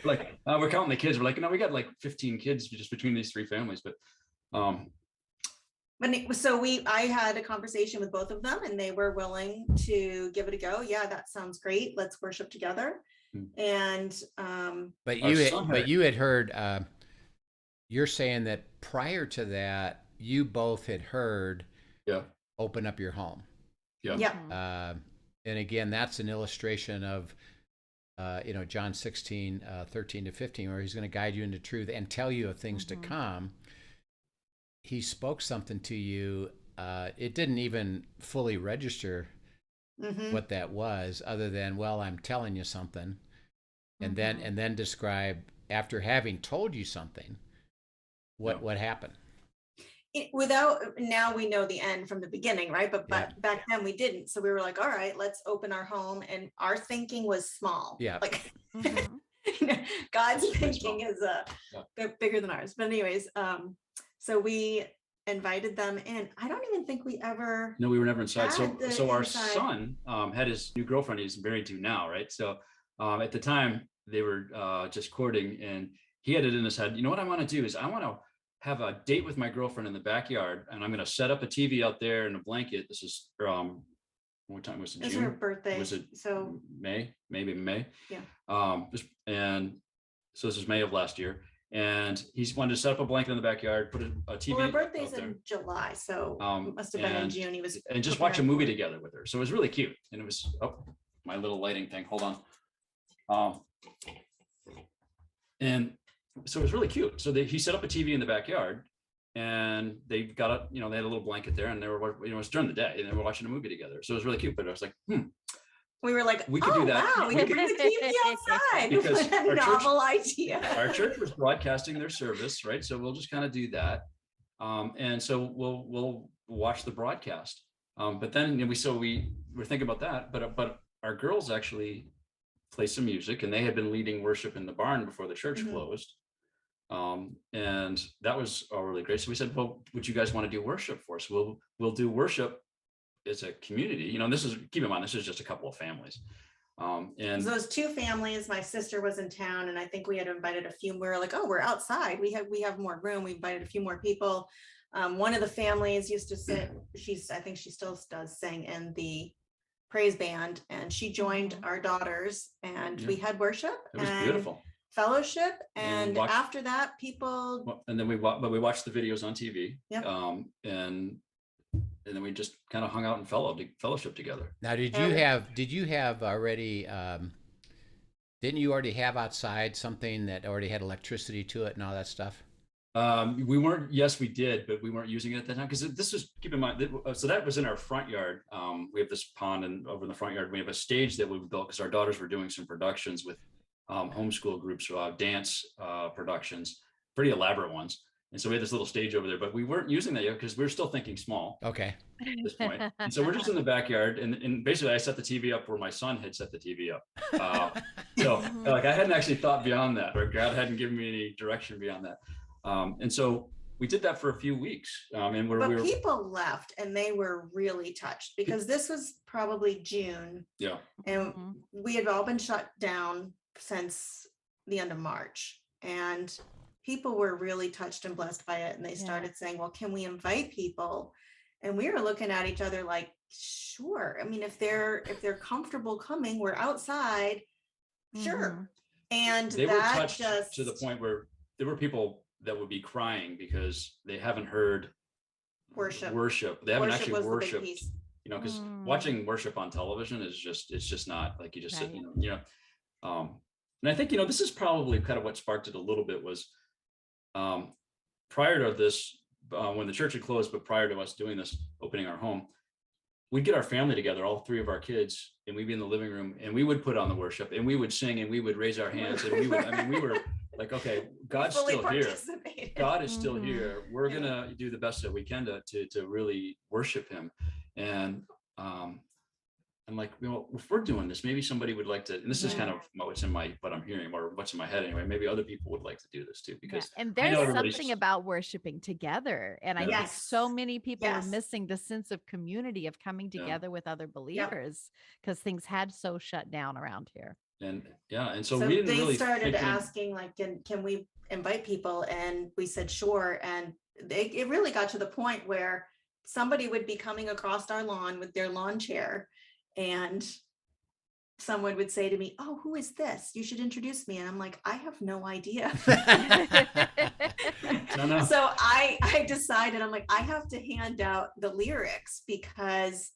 [SPEAKER 4] Like, we're counting the kids. We're like, no, we got like 15 kids just between these three families. But
[SPEAKER 5] I had a conversation with both of them, and they were willing to give it a go. Yeah, that sounds great. Let's worship together. And
[SPEAKER 2] but you had heard. You're saying that prior to that, you both had heard.
[SPEAKER 4] Yeah.
[SPEAKER 2] Open up your home.
[SPEAKER 5] Yeah.
[SPEAKER 2] And again, that's an illustration of, John 16, 13 to 15, where he's going to guide you into truth and tell you of things to come. He spoke something to you. It didn't even fully register what that was, other than, well, I'm telling you something. And then describe, after having told you something, what happened.
[SPEAKER 5] Now we know the end from the beginning, right? But back then we didn't. So we were like, all right, let's open our home. And our thinking was small.
[SPEAKER 2] Yeah.
[SPEAKER 5] Like God's thinking is bigger than ours. But anyways, so we invited them in. I don't even think we ever.
[SPEAKER 4] No, we were never inside. So our son had his new girlfriend he's married to now, right? So at the time they were just courting, and he had it in his head, what I want to do is I want to have a date with my girlfriend in the backyard, and I'm going to set up a TV out there and a blanket. This is what time was it?
[SPEAKER 5] It's
[SPEAKER 4] June?
[SPEAKER 5] her birthday.
[SPEAKER 4] Was it
[SPEAKER 5] so
[SPEAKER 4] May? Maybe May.
[SPEAKER 5] Yeah.
[SPEAKER 4] And so this is May of last year, and he's wanted to set up a blanket in the backyard, put a TV.
[SPEAKER 5] Well, her birthday's in July, so it must have been in June. He was
[SPEAKER 4] and just watch a movie together with her. So it was really cute, and it was my little lighting thing. Hold on. And so it was really cute. So he set up a TV in the backyard, and they got a, they had a little blanket there, and they were, it was during the day, and they were watching a movie together. So it was really cute. But I was like,
[SPEAKER 5] we were like,
[SPEAKER 4] we could do that.
[SPEAKER 5] Wow, we could bring the TV outside.
[SPEAKER 4] Because
[SPEAKER 5] a novel idea.
[SPEAKER 4] Our church was broadcasting their service, right? So we'll just kind of do that. And so we'll watch the broadcast. But then we were thinking about that, but our girls actually play some music, and they had been leading worship in the barn before the church closed. And that was all really great. So we said, well, would you guys want to do worship for us? We'll do worship as a community. You know, keep in mind, this is just a couple of families. And
[SPEAKER 5] those two families, my sister was in town, and I think we had invited a few. We were like, oh, we're outside. We have more room. We invited a few more people. One of the families used to sing. I think she still does sing in the praise band, and she joined our daughters, and we had worship.
[SPEAKER 4] It was beautiful.
[SPEAKER 5] Fellowship, and after that, people.
[SPEAKER 4] And then we watched the videos on TV.
[SPEAKER 5] Yep.
[SPEAKER 4] And then we just kind of hung out and fellowship together.
[SPEAKER 2] Now, did you have already? Didn't you already have outside something that already had electricity to it and all that stuff?
[SPEAKER 4] We weren't. Yes, we did, but we weren't using it at that time because this was. Keep in mind, so that was in our front yard. We have this pond, and over in the front yard, we have a stage that we built because our daughters were doing some productions with homeschool groups, dance productions, pretty elaborate ones. And so we had this little stage over there, but we weren't using that yet because we were still thinking small.
[SPEAKER 2] Okay.
[SPEAKER 4] At this point. And so we're just in the backyard, and basically I set the TV up where my son had set the TV up. So like I hadn't actually thought beyond that, or God hadn't given me any direction beyond that. And so we did that for a few weeks. And
[SPEAKER 5] people left, and they were really touched because this was probably June.
[SPEAKER 4] Yeah.
[SPEAKER 5] And we had all been shut down since the end of March, and people were really touched and blessed by it. And they started saying, well, can we invite people? And we were looking at each other like, sure. I mean, if they're comfortable coming, we're outside. Sure. And
[SPEAKER 4] they were touched to the point where there were people that would be crying because they haven't heard worship. They haven't actually worshiped, you know, because watching worship on television is just not like you just sit, you know. And I think, you know, this is probably kind of what sparked it a little bit was prior to this, when the church had closed, but prior to us doing this, opening our home, we'd get our family together, all three of our kids, and we'd be in the living room, and we would put on the worship, and we would sing, and we would raise our hands, and we would, I mean, we were like, okay, God's still here. God is still here. We're gonna do the best that we can to really worship him. And I'm like, you know, if we're doing this, maybe somebody would like to, and this is kind of what I'm hearing, or what's in my head anyway, maybe other people would like to do this too, because
[SPEAKER 3] and there's something about worshiping together. And I think so many people are missing the sense of community, of coming together with other believers, because things had so shut down around here.
[SPEAKER 4] And so we didn't really
[SPEAKER 5] started asking, like, can we invite people? And we said, sure. And it really got to the point where somebody would be coming across our lawn with their lawn chair, and someone would say to me, oh, who is this? You should introduce me. And I'm like, I have no idea.
[SPEAKER 4] No.
[SPEAKER 5] So I decided, I'm like, I have to hand out the lyrics because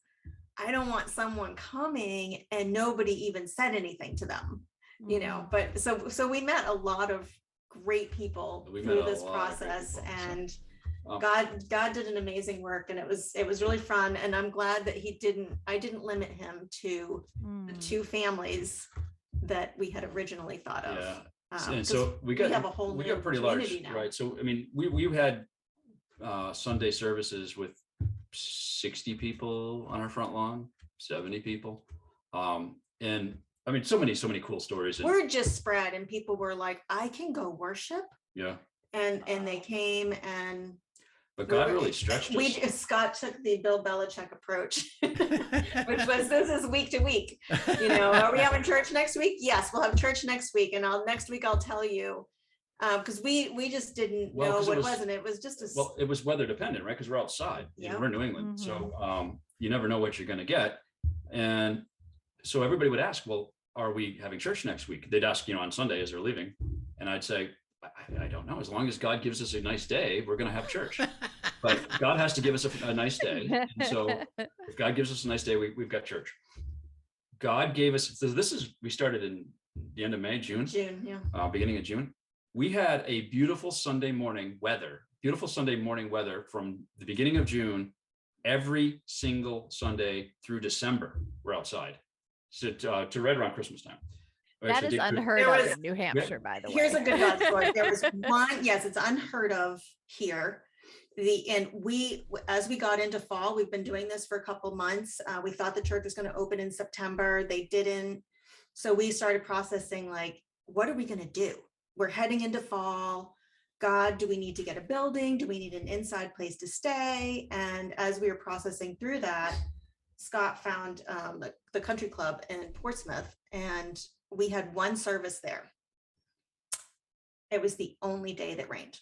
[SPEAKER 5] I don't want someone coming and nobody even said anything to them, you know. But so we met a lot of great people through this process, and God did an amazing work, and it was really fun. And I'm glad that I didn't limit him to the two families that we had originally thought of.
[SPEAKER 4] Yeah. And so we have a whole we got pretty large now. Right. So I mean, we had Sunday services with 60 people on our front lawn, 70 people. And I mean, so many cool stories.
[SPEAKER 5] Word just spread, and people were like, I can go worship.
[SPEAKER 4] Yeah.
[SPEAKER 5] And they came, and
[SPEAKER 4] but God really stretched us.
[SPEAKER 5] Scott took the Bill Belichick approach, which was, this is week to week. You know, are we having church next week? Yes, we'll have church next week. And next week I'll tell you, because we just didn't know what it was. And it was just
[SPEAKER 4] it was weather dependent, right? Because we're outside.
[SPEAKER 5] Yeah.
[SPEAKER 4] We're in New England. So you never know what you're going to get. And so everybody would ask, well, are we having church next week? They'd ask, you know, on Sunday as they're leaving. And I'd say, I don't know. As long as God gives us a nice day, we're going to have church. But God has to give us a nice day. And so if God gives us a nice day, we've got church. God gave us, so we started in the end of May, June, beginning of June. We had a beautiful Sunday morning weather from the beginning of June, every single Sunday through December, we're outside. So to right around Christmas time.
[SPEAKER 3] That is unheard of in New Hampshire, by the way.
[SPEAKER 5] Here's a good God story. There was one, yes, it's unheard of here. as we got into fall, we've been doing this for a couple months. We thought the church was going to open in September. They didn't. So we started processing, like, what are we going to do? We're heading into fall. God, do we need to get a building? Do we need an inside place to stay? And as we were processing through that, Scott found the country club in Portsmouth, and we had one service there. It was the only day that rained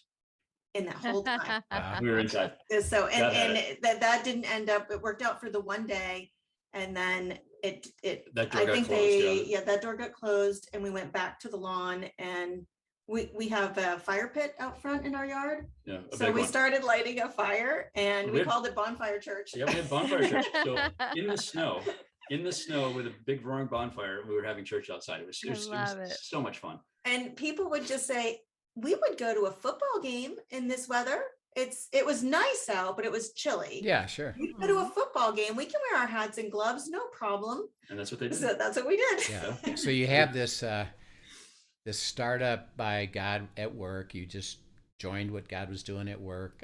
[SPEAKER 5] in that whole time.
[SPEAKER 4] We were inside.
[SPEAKER 5] So, that didn't end up, it worked out for the one day. And then
[SPEAKER 4] that door got closed,
[SPEAKER 5] that door got closed, and we went back to the lawn, and we have a fire pit out front in our yard.
[SPEAKER 4] Yeah.
[SPEAKER 5] So we started lighting a fire, and we called it Bonfire Church.
[SPEAKER 4] Yeah, we had Bonfire Church. So in the snow with a big roaring bonfire, we were having church outside. It was so much fun. And
[SPEAKER 5] people would just say, we would go to a football game in this weather. It was nice out, but it was chilly.
[SPEAKER 2] Yeah, sure.
[SPEAKER 5] We go to a football game. We can wear our hats and gloves, no problem.
[SPEAKER 4] And that's what they did.
[SPEAKER 5] So that's what we did.
[SPEAKER 2] Yeah. So you have this startup by God at work. You just joined what God was doing at work,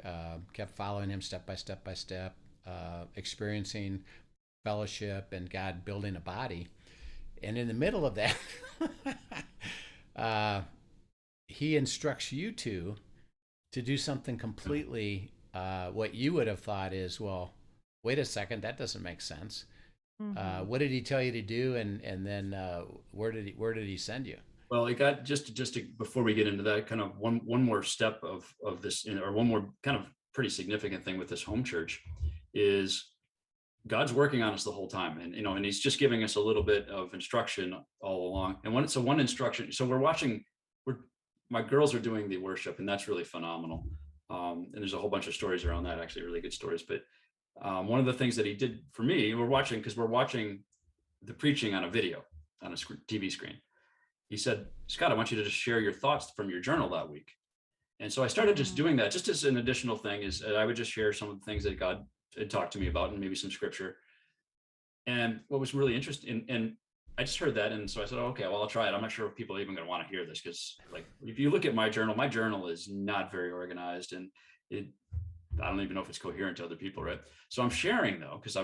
[SPEAKER 2] kept following him step by step by step, experiencing fellowship and God building a body. And in the middle of that, he instructs you to do something completely what you would have thought is, well, wait a second, that doesn't make sense. Mm-hmm. What did he tell you to do, and then where did he send you?
[SPEAKER 4] Well, it got just to before we get into that, kind of one more step of this, or one more kind of pretty significant thing with this home church is God's working on us the whole time, and he's just giving us a little bit of instruction all along. And one instruction, so my girls are doing the worship, and that's really phenomenal. And there's a whole bunch of stories around that, actually, really good stories. But one of the things that he did for me, we're watching the preaching on a video on a TV screen. He said, Scott, I want you to just share your thoughts from your journal that week. And so I started just doing that, just as an additional thing, is I would just share some of the things that God had talked to me about, and maybe some scripture. And what was really interesting, and I just heard that, and so I said, okay, well, I'll try it. I'm not sure if people are even going to want to hear this, because, like, if you look at my journal is not very organized, and I don't even know if it's coherent to other people, right? So I'm sharing, though, because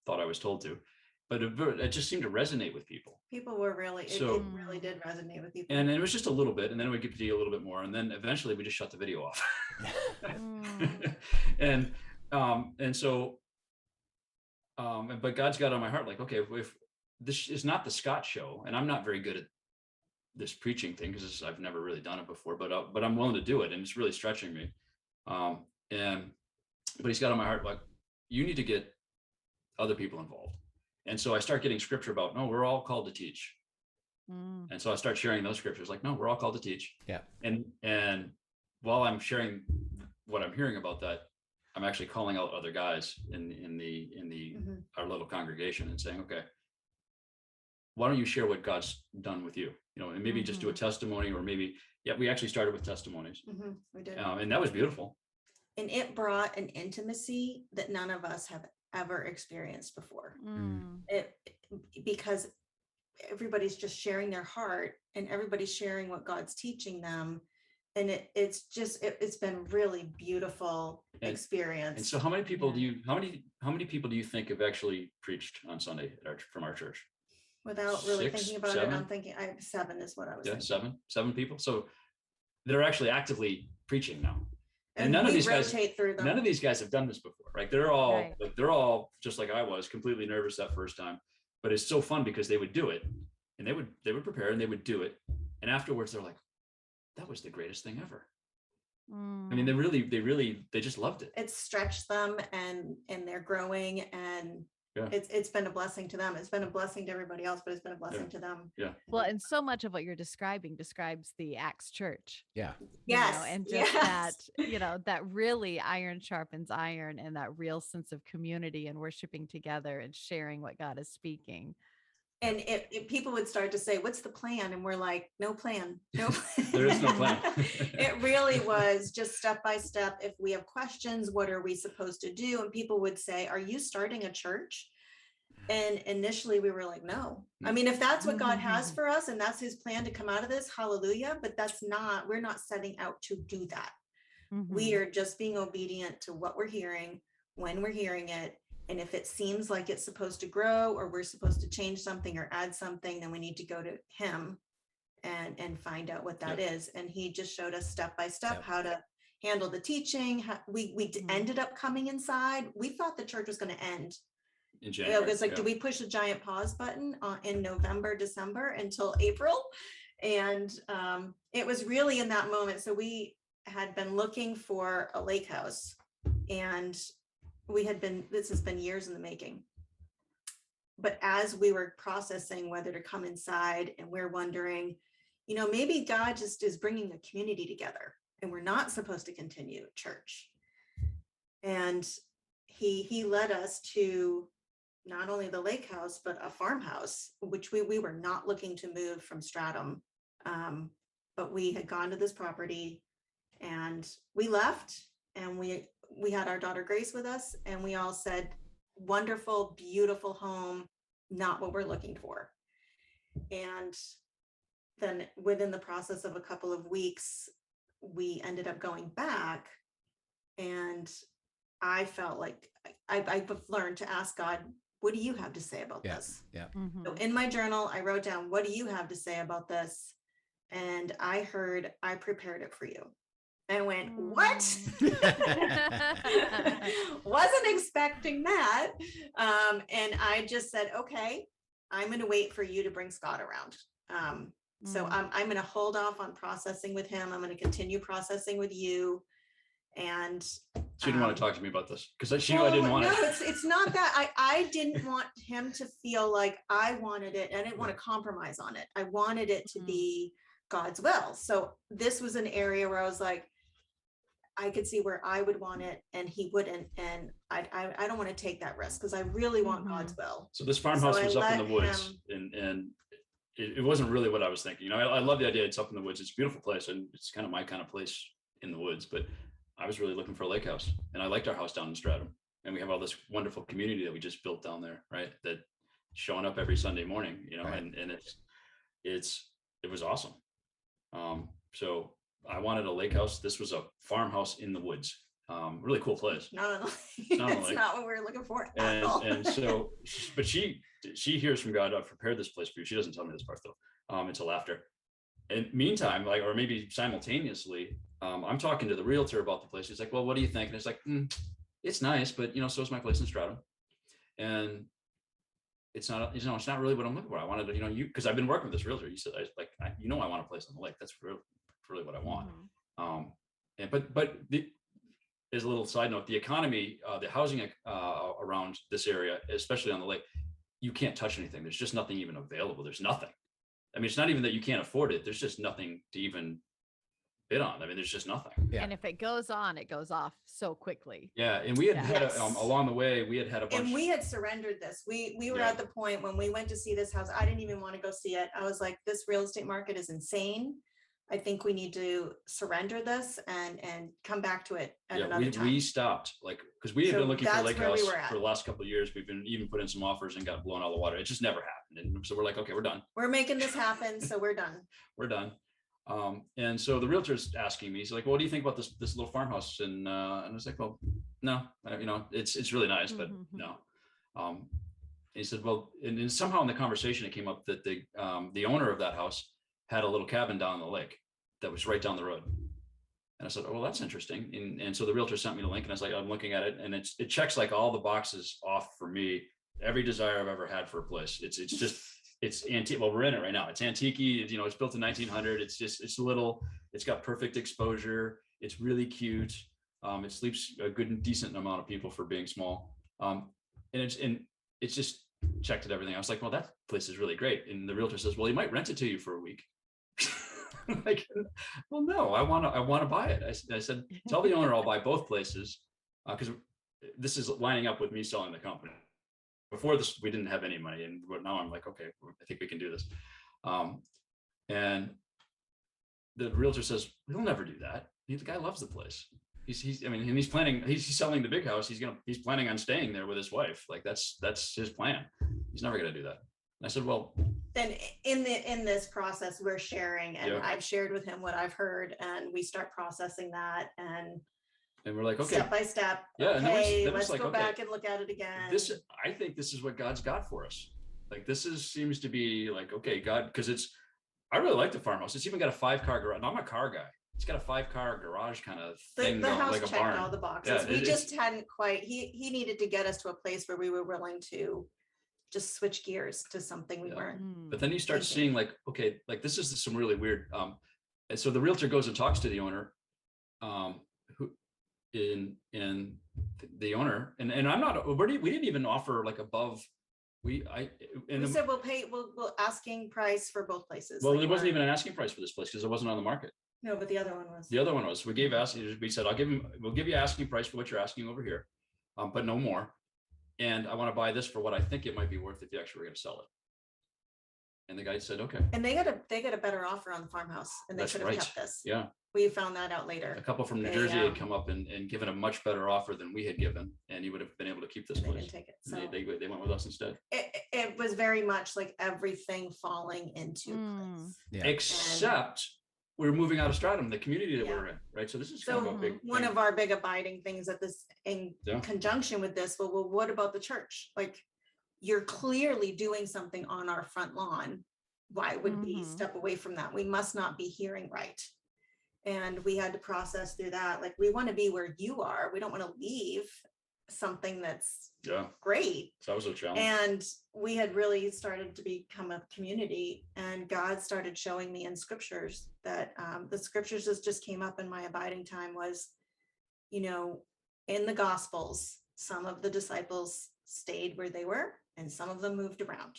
[SPEAKER 4] thought I was told to, but it just seemed to resonate with people.
[SPEAKER 5] People were really, it really did resonate with people.
[SPEAKER 4] And it was just a little bit, and then it would get to you a little bit more, and then eventually we just shut the video off. But God's got on my heart, like, okay, if this is not the Scott show, and I'm not very good at this preaching thing because I've never really done it before, but I'm willing to do it, and it's really stretching me. But he's got on my heart, like, you need to get other people involved. And so I start getting scripture about, no, we're all called to teach. And so I start sharing those scriptures, like, no, we're all called to teach.
[SPEAKER 2] Yeah.
[SPEAKER 4] And while I'm sharing what I'm hearing about that, I'm actually calling out other guys in our little congregation and saying, okay, why don't you share what God's done with you? And maybe just do a testimony, or maybe, we actually started with testimonies.
[SPEAKER 5] We did.
[SPEAKER 4] And that was beautiful.
[SPEAKER 5] And it brought an intimacy that none of us have ever experienced before. Because everybody's just sharing their heart, and everybody's sharing what God's teaching them. And it's been really beautiful experience.
[SPEAKER 4] And so how many people do you think have actually preached on Sunday from our church?
[SPEAKER 5] Without really thinking about it, I'm thinking 7 is what I was thinking.
[SPEAKER 4] Seven people. So they're actually actively preaching now.
[SPEAKER 5] And none of these guys
[SPEAKER 4] have done this before, right? They're all just like I was, completely nervous that first time. But it's so fun because they would do it, and they would prepare, and they would do it, and afterwards they're like, that was the greatest thing ever. I mean, they just loved it.
[SPEAKER 5] It stretched them, and they're growing, and it's been a blessing to them. It's been a blessing to everybody else, but it's been a blessing to them.
[SPEAKER 4] Yeah.
[SPEAKER 3] Well, and so much of what you're describing describes the Acts church.
[SPEAKER 2] Yeah.
[SPEAKER 5] Yes.
[SPEAKER 3] And just that really iron sharpens iron, and that real sense of community and worshiping together and sharing what God is speaking.
[SPEAKER 5] And if people would start to say, what's the plan? And we're like, no plan.
[SPEAKER 4] There is no plan.
[SPEAKER 5] It really was just step by step. If we have questions, what are we supposed to do? And people would say, are you starting a church? And initially we were like, no. I mean, if that's what God has for us, and that's his plan to come out of this, hallelujah. But we're not setting out to do that. We are just being obedient to what we're hearing, when we're hearing it. And if it seems like it's supposed to grow, or we're supposed to change something or add something, then we need to go to him and find out what that is. And he just showed us step by step how to handle the teaching. We ended up coming inside. We thought the church was going to end in January. It was like, do we push a giant pause button in November, December until April? And it was really in that moment. So we had been looking for a lake house, and this has been years in the making. But as we were processing whether to come inside, and we're wondering, maybe God just is bringing a community together, and we're not supposed to continue church. And he led us to not only the lake house, but a farmhouse, which we were not looking to move from Stratham. But we had gone to this property, and we left, and we had our daughter Grace with us, and we all said, wonderful, beautiful home, not what we're looking for. And then within the process of a couple of weeks, we ended up going back, and I felt like I've learned to ask God, what do you have to say about this?
[SPEAKER 2] Yeah.
[SPEAKER 5] So in my journal, I wrote down, what do you have to say about this? And I heard, I prepared it for you. I went, what? Wasn't expecting that. And I just said, okay, I'm going to wait for you to bring Scott around. So I'm going to hold off on processing with him. I'm going to continue processing with you. And
[SPEAKER 4] she didn't want to talk to me about this because she knew I didn't want it.
[SPEAKER 5] No, it's not that. I didn't want him to feel like I wanted it. I didn't want to compromise on it. I wanted it to be God's will. So this was an area where I was like, I could see where I would want it and he wouldn't. And I don't want to take that risk because I really want God's will.
[SPEAKER 4] So this farmhouse was up in the woods, and it wasn't really what I was thinking. I love the idea. It's up in the woods. It's a beautiful place, and it's kind of my kind of place in the woods. But I was really looking for a lake house, and I liked our house down in Stratham. And we have all this wonderful community that we just built down there, right? That showing up every Sunday morning, right. and it was awesome. So I wanted a lake house. This was a farmhouse in the woods. Really cool place.
[SPEAKER 5] It's not what we were looking for at all.
[SPEAKER 4] And so, but she hears from God, I've prepared this place for you. She doesn't tell me this part though, until after. And meantime, or maybe simultaneously, I'm talking to the realtor about the place. He's like, well, what do you think? And it's like, it's nice, but so is my place in Stratham. And it's not really what I'm looking for. I wanted to, because I've been working with this realtor. You said, I want a place on the lake. That's really what I want. But as a little side note, the economy, the housing around this area, especially on the lake, you can't touch anything. There's just nothing even available. There's nothing. I mean, it's not even that you can't afford it. There's just nothing to even bid on. I mean, there's just nothing.
[SPEAKER 3] Yeah. And if it goes on, it goes off so quickly.
[SPEAKER 4] Yeah. And we had along the way, we had a bunch.
[SPEAKER 5] And we had surrendered this. We were at the point when we went to see this house. I didn't even want to go see it. I was like, this real estate market is insane. I think we need to surrender this and come back to it at another time.
[SPEAKER 4] We stopped, because we had been looking for a lake house for the last couple of years. We've been even put in some offers and got blown out of the water. It just never happened. And so we're like, okay, we're done.
[SPEAKER 5] We're making this happen. So we're done.
[SPEAKER 4] We're done. And so the realtor's asking me, he's like, well, what do you think about this little farmhouse? And I was like, well, no, it's really nice, but no. And he said, well, and somehow in the conversation, it came up that the owner of that house had a little cabin down the lake that was right down the road. And I said, oh, well, that's interesting. And so the realtor sent me the link, and I was like, I'm looking at it, and it checks all the boxes off for me, every desire I've ever had for a place. It's antique. Well, we're in it right now. It's antique. It's built in 1900. It's little, it's got perfect exposure. It's really cute. It sleeps a good and decent amount of people for being small. And it's just checked at everything. I was like, well, that place is really great. And the realtor says, well, he might rent it to you for a week. Like, well, no, I want to buy it. I said, tell the owner I'll buy both places, because this is lining up with me selling the company. Before this, we didn't have any money, and now I'm like, okay, I think we can do this. And the realtor says, he'll never do that. The guy loves the place. He's selling the big house. He's planning on staying there with his wife. Like that's his plan. He's never going to do that. And I said, well,
[SPEAKER 5] then in this process, we're sharing, and
[SPEAKER 4] Yeah.
[SPEAKER 5] I've shared with him what I've heard, and we start processing that, and
[SPEAKER 4] we're like, okay,
[SPEAKER 5] step by step.
[SPEAKER 4] Yeah, and then
[SPEAKER 5] Okay,
[SPEAKER 4] it's
[SPEAKER 5] let's
[SPEAKER 4] like,
[SPEAKER 5] go
[SPEAKER 4] okay,
[SPEAKER 5] back and look at it again.
[SPEAKER 4] I think this is what God's got for us. Like, seems to be like, okay, God, because I really like the farmhouse. It's even got a 5-car garage. No, I'm a car guy. It's got a 5-car garage kind of thing
[SPEAKER 5] The
[SPEAKER 4] going,
[SPEAKER 5] house
[SPEAKER 4] like a
[SPEAKER 5] checked
[SPEAKER 4] barn.
[SPEAKER 5] all the boxes.
[SPEAKER 4] Yeah,
[SPEAKER 5] We just hadn't quite, he needed to get us to a place where we were willing to just switch gears to something we
[SPEAKER 4] Yeah.
[SPEAKER 5] weren't.
[SPEAKER 4] But then you start
[SPEAKER 5] thinking.
[SPEAKER 4] seeing like, okay, like this is some really weird. And so the realtor goes and talks to the owner, who in the owner, and I'm not, we didn't even offer like above. We
[SPEAKER 5] said we'll asking price for both places.
[SPEAKER 4] Well,
[SPEAKER 5] like
[SPEAKER 4] there wasn't even an asking price for this place because it wasn't on the market.
[SPEAKER 5] No, but the other one was.
[SPEAKER 4] The other one was, we said, we'll give you asking price for what you're asking over here, but no more. And I want to buy this for what I think it might be worth if you actually were going to sell it. And the guy said, okay.
[SPEAKER 5] And they got a better offer on the farmhouse, and they
[SPEAKER 4] That's
[SPEAKER 5] should have
[SPEAKER 4] right.
[SPEAKER 5] kept this.
[SPEAKER 4] Yeah.
[SPEAKER 5] We found that out later.
[SPEAKER 4] A couple from New Jersey had come up and given a much better offer than we had given, and he would have been able to keep this
[SPEAKER 5] They
[SPEAKER 4] place.
[SPEAKER 5] didn't take it.
[SPEAKER 4] And
[SPEAKER 5] So
[SPEAKER 4] they went with us instead.
[SPEAKER 5] it was very much like everything falling into place.
[SPEAKER 2] Yeah.
[SPEAKER 4] Except we're moving out of Stratham, the community that
[SPEAKER 5] Yeah.
[SPEAKER 4] we're in, right? So this is kind
[SPEAKER 5] So
[SPEAKER 4] of a big
[SPEAKER 5] one
[SPEAKER 4] thing.
[SPEAKER 5] of our big abiding things at this in
[SPEAKER 4] Yeah.
[SPEAKER 5] conjunction with this, well, what about the church? Like, you're clearly doing something on our front lawn. Why would we step away from that? We must not be hearing right. And we had to process through that. Like, we want to be where you are. We don't want to leave something that's great.
[SPEAKER 4] So that was a challenge.
[SPEAKER 5] And we had really started to become a community, and God started showing me in scriptures that the scriptures just came up in my abiding time was, in the Gospels, some of the disciples stayed where they were and some of them moved around.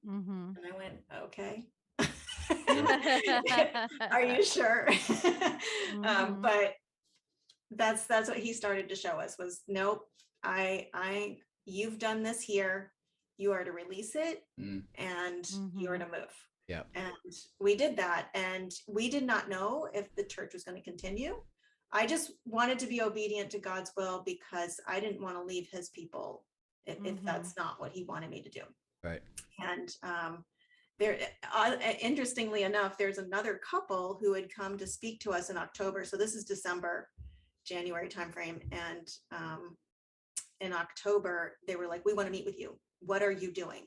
[SPEAKER 5] And I went, okay. Are you sure? But that's what he started to show us was, nope, you've done this here. You are to release it and you are to move.
[SPEAKER 2] Yeah.
[SPEAKER 5] And we did that. And we did not know if the church was going to continue. I just wanted to be obedient to God's will because I didn't want to leave his people if that's not what he wanted me to do.
[SPEAKER 2] Right.
[SPEAKER 5] And there, interestingly enough, there's another couple who had come to speak to us in October. So this is December, January timeframe. And in October, they were like, we want to meet with you. What are you doing?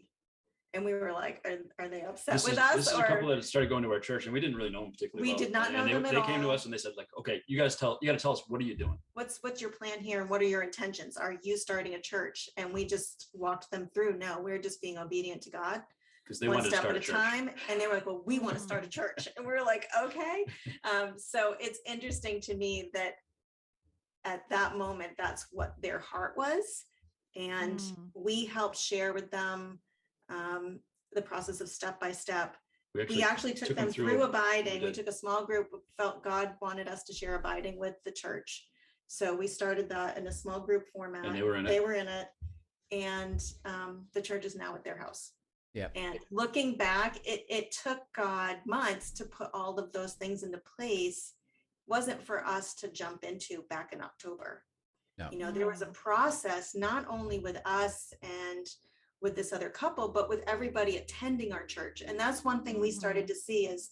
[SPEAKER 5] And we were like, are they upset with us?
[SPEAKER 4] This is a couple that started going to our church, and we didn't really know them particularly well.
[SPEAKER 5] We did not know them at all.
[SPEAKER 4] They came to us and they said, like, okay, you got to tell us, what are you doing?
[SPEAKER 5] What's your plan here? And what are your intentions? Are you starting a church? And we just walked them through. No, we're just being obedient to God.
[SPEAKER 4] Because they
[SPEAKER 5] one
[SPEAKER 4] wanted to
[SPEAKER 5] step
[SPEAKER 4] start
[SPEAKER 5] at
[SPEAKER 4] a
[SPEAKER 5] a
[SPEAKER 4] church.
[SPEAKER 5] time. And they were like, well, we want to start a church. And we were like, okay. So it's interesting to me that at that moment, that's what their heart was. And we helped share with them the process of step by step. We actually took them through abiding. We took a small group, felt God wanted us to share abiding with the church. So we started that in a small group format.
[SPEAKER 4] And they were in it.
[SPEAKER 5] And the church is now at their house.
[SPEAKER 2] Yeah.
[SPEAKER 5] And looking back, it took God months to put all of those things into place. Wasn't for us to jump into back in October.
[SPEAKER 2] No.
[SPEAKER 5] There was a process, not only with us and with this other couple, but with everybody attending our church. And that's one thing we started to see is,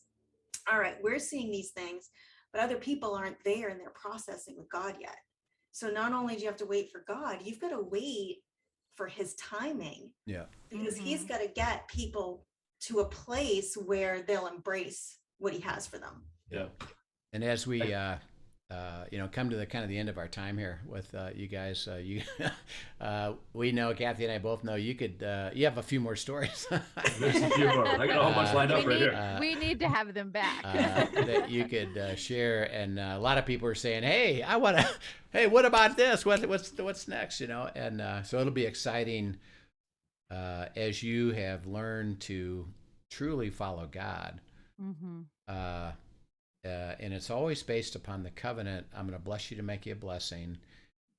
[SPEAKER 5] all right, we're seeing these things, but other people aren't there and they're processing with God yet. So not only do you have to wait for God, you've got to wait for his timing.
[SPEAKER 2] Yeah.
[SPEAKER 5] Because he's got to get people to a place where they'll embrace what he has for them.
[SPEAKER 4] Yeah.
[SPEAKER 2] And as we come to the kind of the end of our time here with you guys, we know, Kathy and I both know you have a few more stories.
[SPEAKER 4] There's a few more. I got a whole bunch lined up right here.
[SPEAKER 3] We need to have them back.
[SPEAKER 2] That you could share. And a lot of people are saying, hey, hey, what about this? What's next? And so it'll be exciting as you have learned to truly follow God. And it's always based upon the covenant. I'm going to bless you to make you a blessing.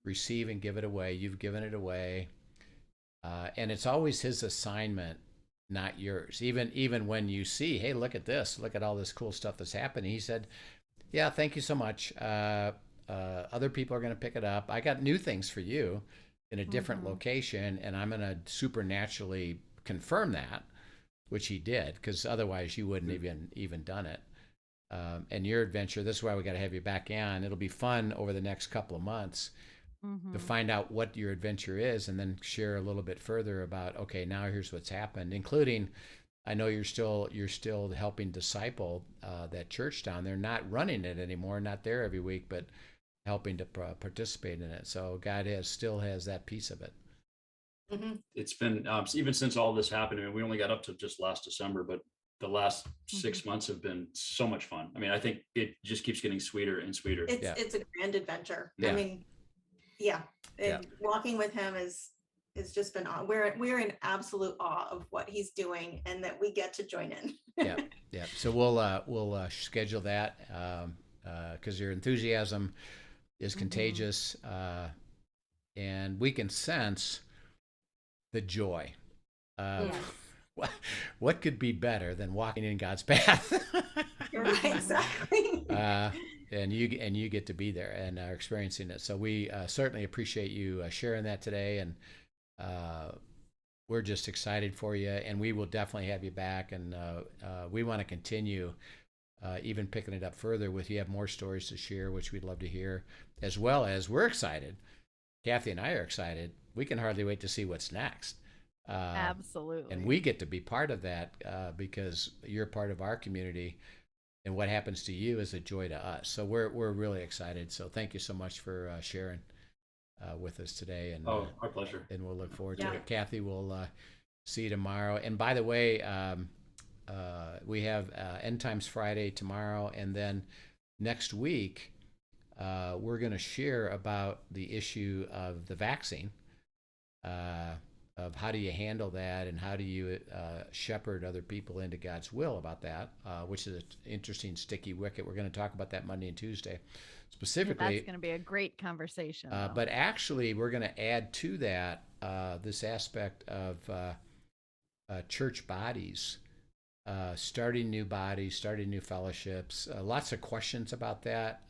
[SPEAKER 2] Receive and give it away. You've given it away. And it's always his assignment, not yours. Even when you see, hey, look at this. Look at all this cool stuff that's happening. He said, yeah, thank you so much. Other people are going to pick it up. I got new things for you in a different location, and I'm going to supernaturally confirm that. which he did, because otherwise you wouldn't even done it. And your adventure, this is why we got to have you back on. It'll be fun over the next couple of months to find out what your adventure is, and then share a little bit further about, okay, now here's what's happened, including, I know you're still helping disciple that church down there, not running it anymore, not there every week, but helping to participate in it. So God still has that piece of it.
[SPEAKER 4] It's been even since all this happened. I mean, we only got up to just last December, but the last 6 months have been so much fun. I mean, I think it just keeps getting sweeter and sweeter.
[SPEAKER 5] It's a grand adventure.
[SPEAKER 2] Yeah.
[SPEAKER 5] I mean, walking with him is just been awe. We're in absolute awe of what he's doing, and that we get to join in.
[SPEAKER 2] Yeah. So we'll schedule that because your enthusiasm is contagious, and we can sense the joy. What could be better than walking in God's path?
[SPEAKER 5] Right, exactly.
[SPEAKER 2] And you get to be there and are experiencing it. So we certainly appreciate you sharing that today, and we're just excited for you. And we will definitely have you back. And we want to continue even picking it up further with you. Have more stories to share, which we'd love to hear, as well as we're excited. Kathy and I are excited. We can hardly wait to see what's next.
[SPEAKER 3] Absolutely.
[SPEAKER 2] And we get to be part of that because you're part of our community, and what happens to you is a joy to us. So we're really excited. So thank you so much for sharing with us today. And
[SPEAKER 4] our pleasure.
[SPEAKER 2] And we'll look forward to it. Kathy, we'll see you tomorrow. And by the way, we have End Times Friday tomorrow, and then next week we're going to share about the issue of the vaccine. Of how do you handle that, and how do you shepherd other people into God's will about that, which is an interesting sticky wicket. We're going to talk about that Monday and Tuesday specifically.
[SPEAKER 3] That's going to be a great conversation.
[SPEAKER 2] But actually, we're going to add to that this aspect of church bodies, starting new bodies, starting new fellowships. Lots of questions about that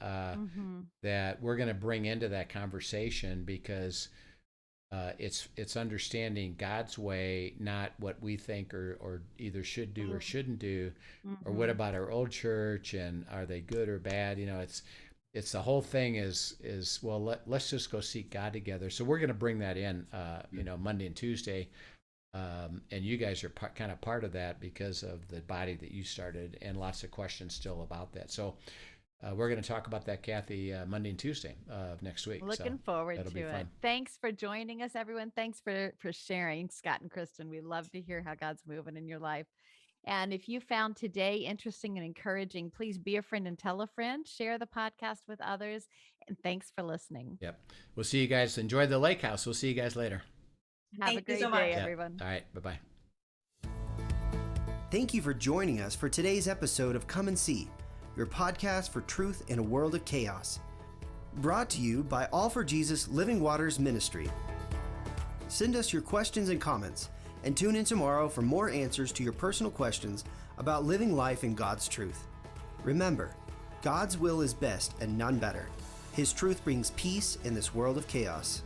[SPEAKER 2] that we're going to bring into that conversation, because it's understanding God's way, not what we think or either should do or shouldn't do, or what about our old church, and are they good or bad? You know, it's the whole thing is well, let's just go seek God together. So we're going to bring that in, Monday and Tuesday, and you guys are kind of part of that because of the body that you started, and lots of questions still about that. So we're going to talk about that, Kathy, Monday and Tuesday of next week.
[SPEAKER 3] Looking forward to it. Thanks for joining us, everyone. Thanks for sharing, Scott and Kristen. We love to hear how God's moving in your life. And if you found today interesting and encouraging, please be a friend and tell a friend. Share the podcast with others. And thanks for listening.
[SPEAKER 2] Yep. We'll see you guys. Enjoy the lake house. We'll see you guys later.
[SPEAKER 3] Have a great day, everyone.
[SPEAKER 2] All right. Bye-bye.
[SPEAKER 1] Thank you for joining us for today's episode of Come and See, your podcast for truth in a world of chaos. Brought to you by All for Jesus Living Waters Ministry. Send us your questions and comments, and tune in tomorrow for more answers to your personal questions about living life in God's truth. Remember, God's will is best and none better. His truth brings peace in this world of chaos.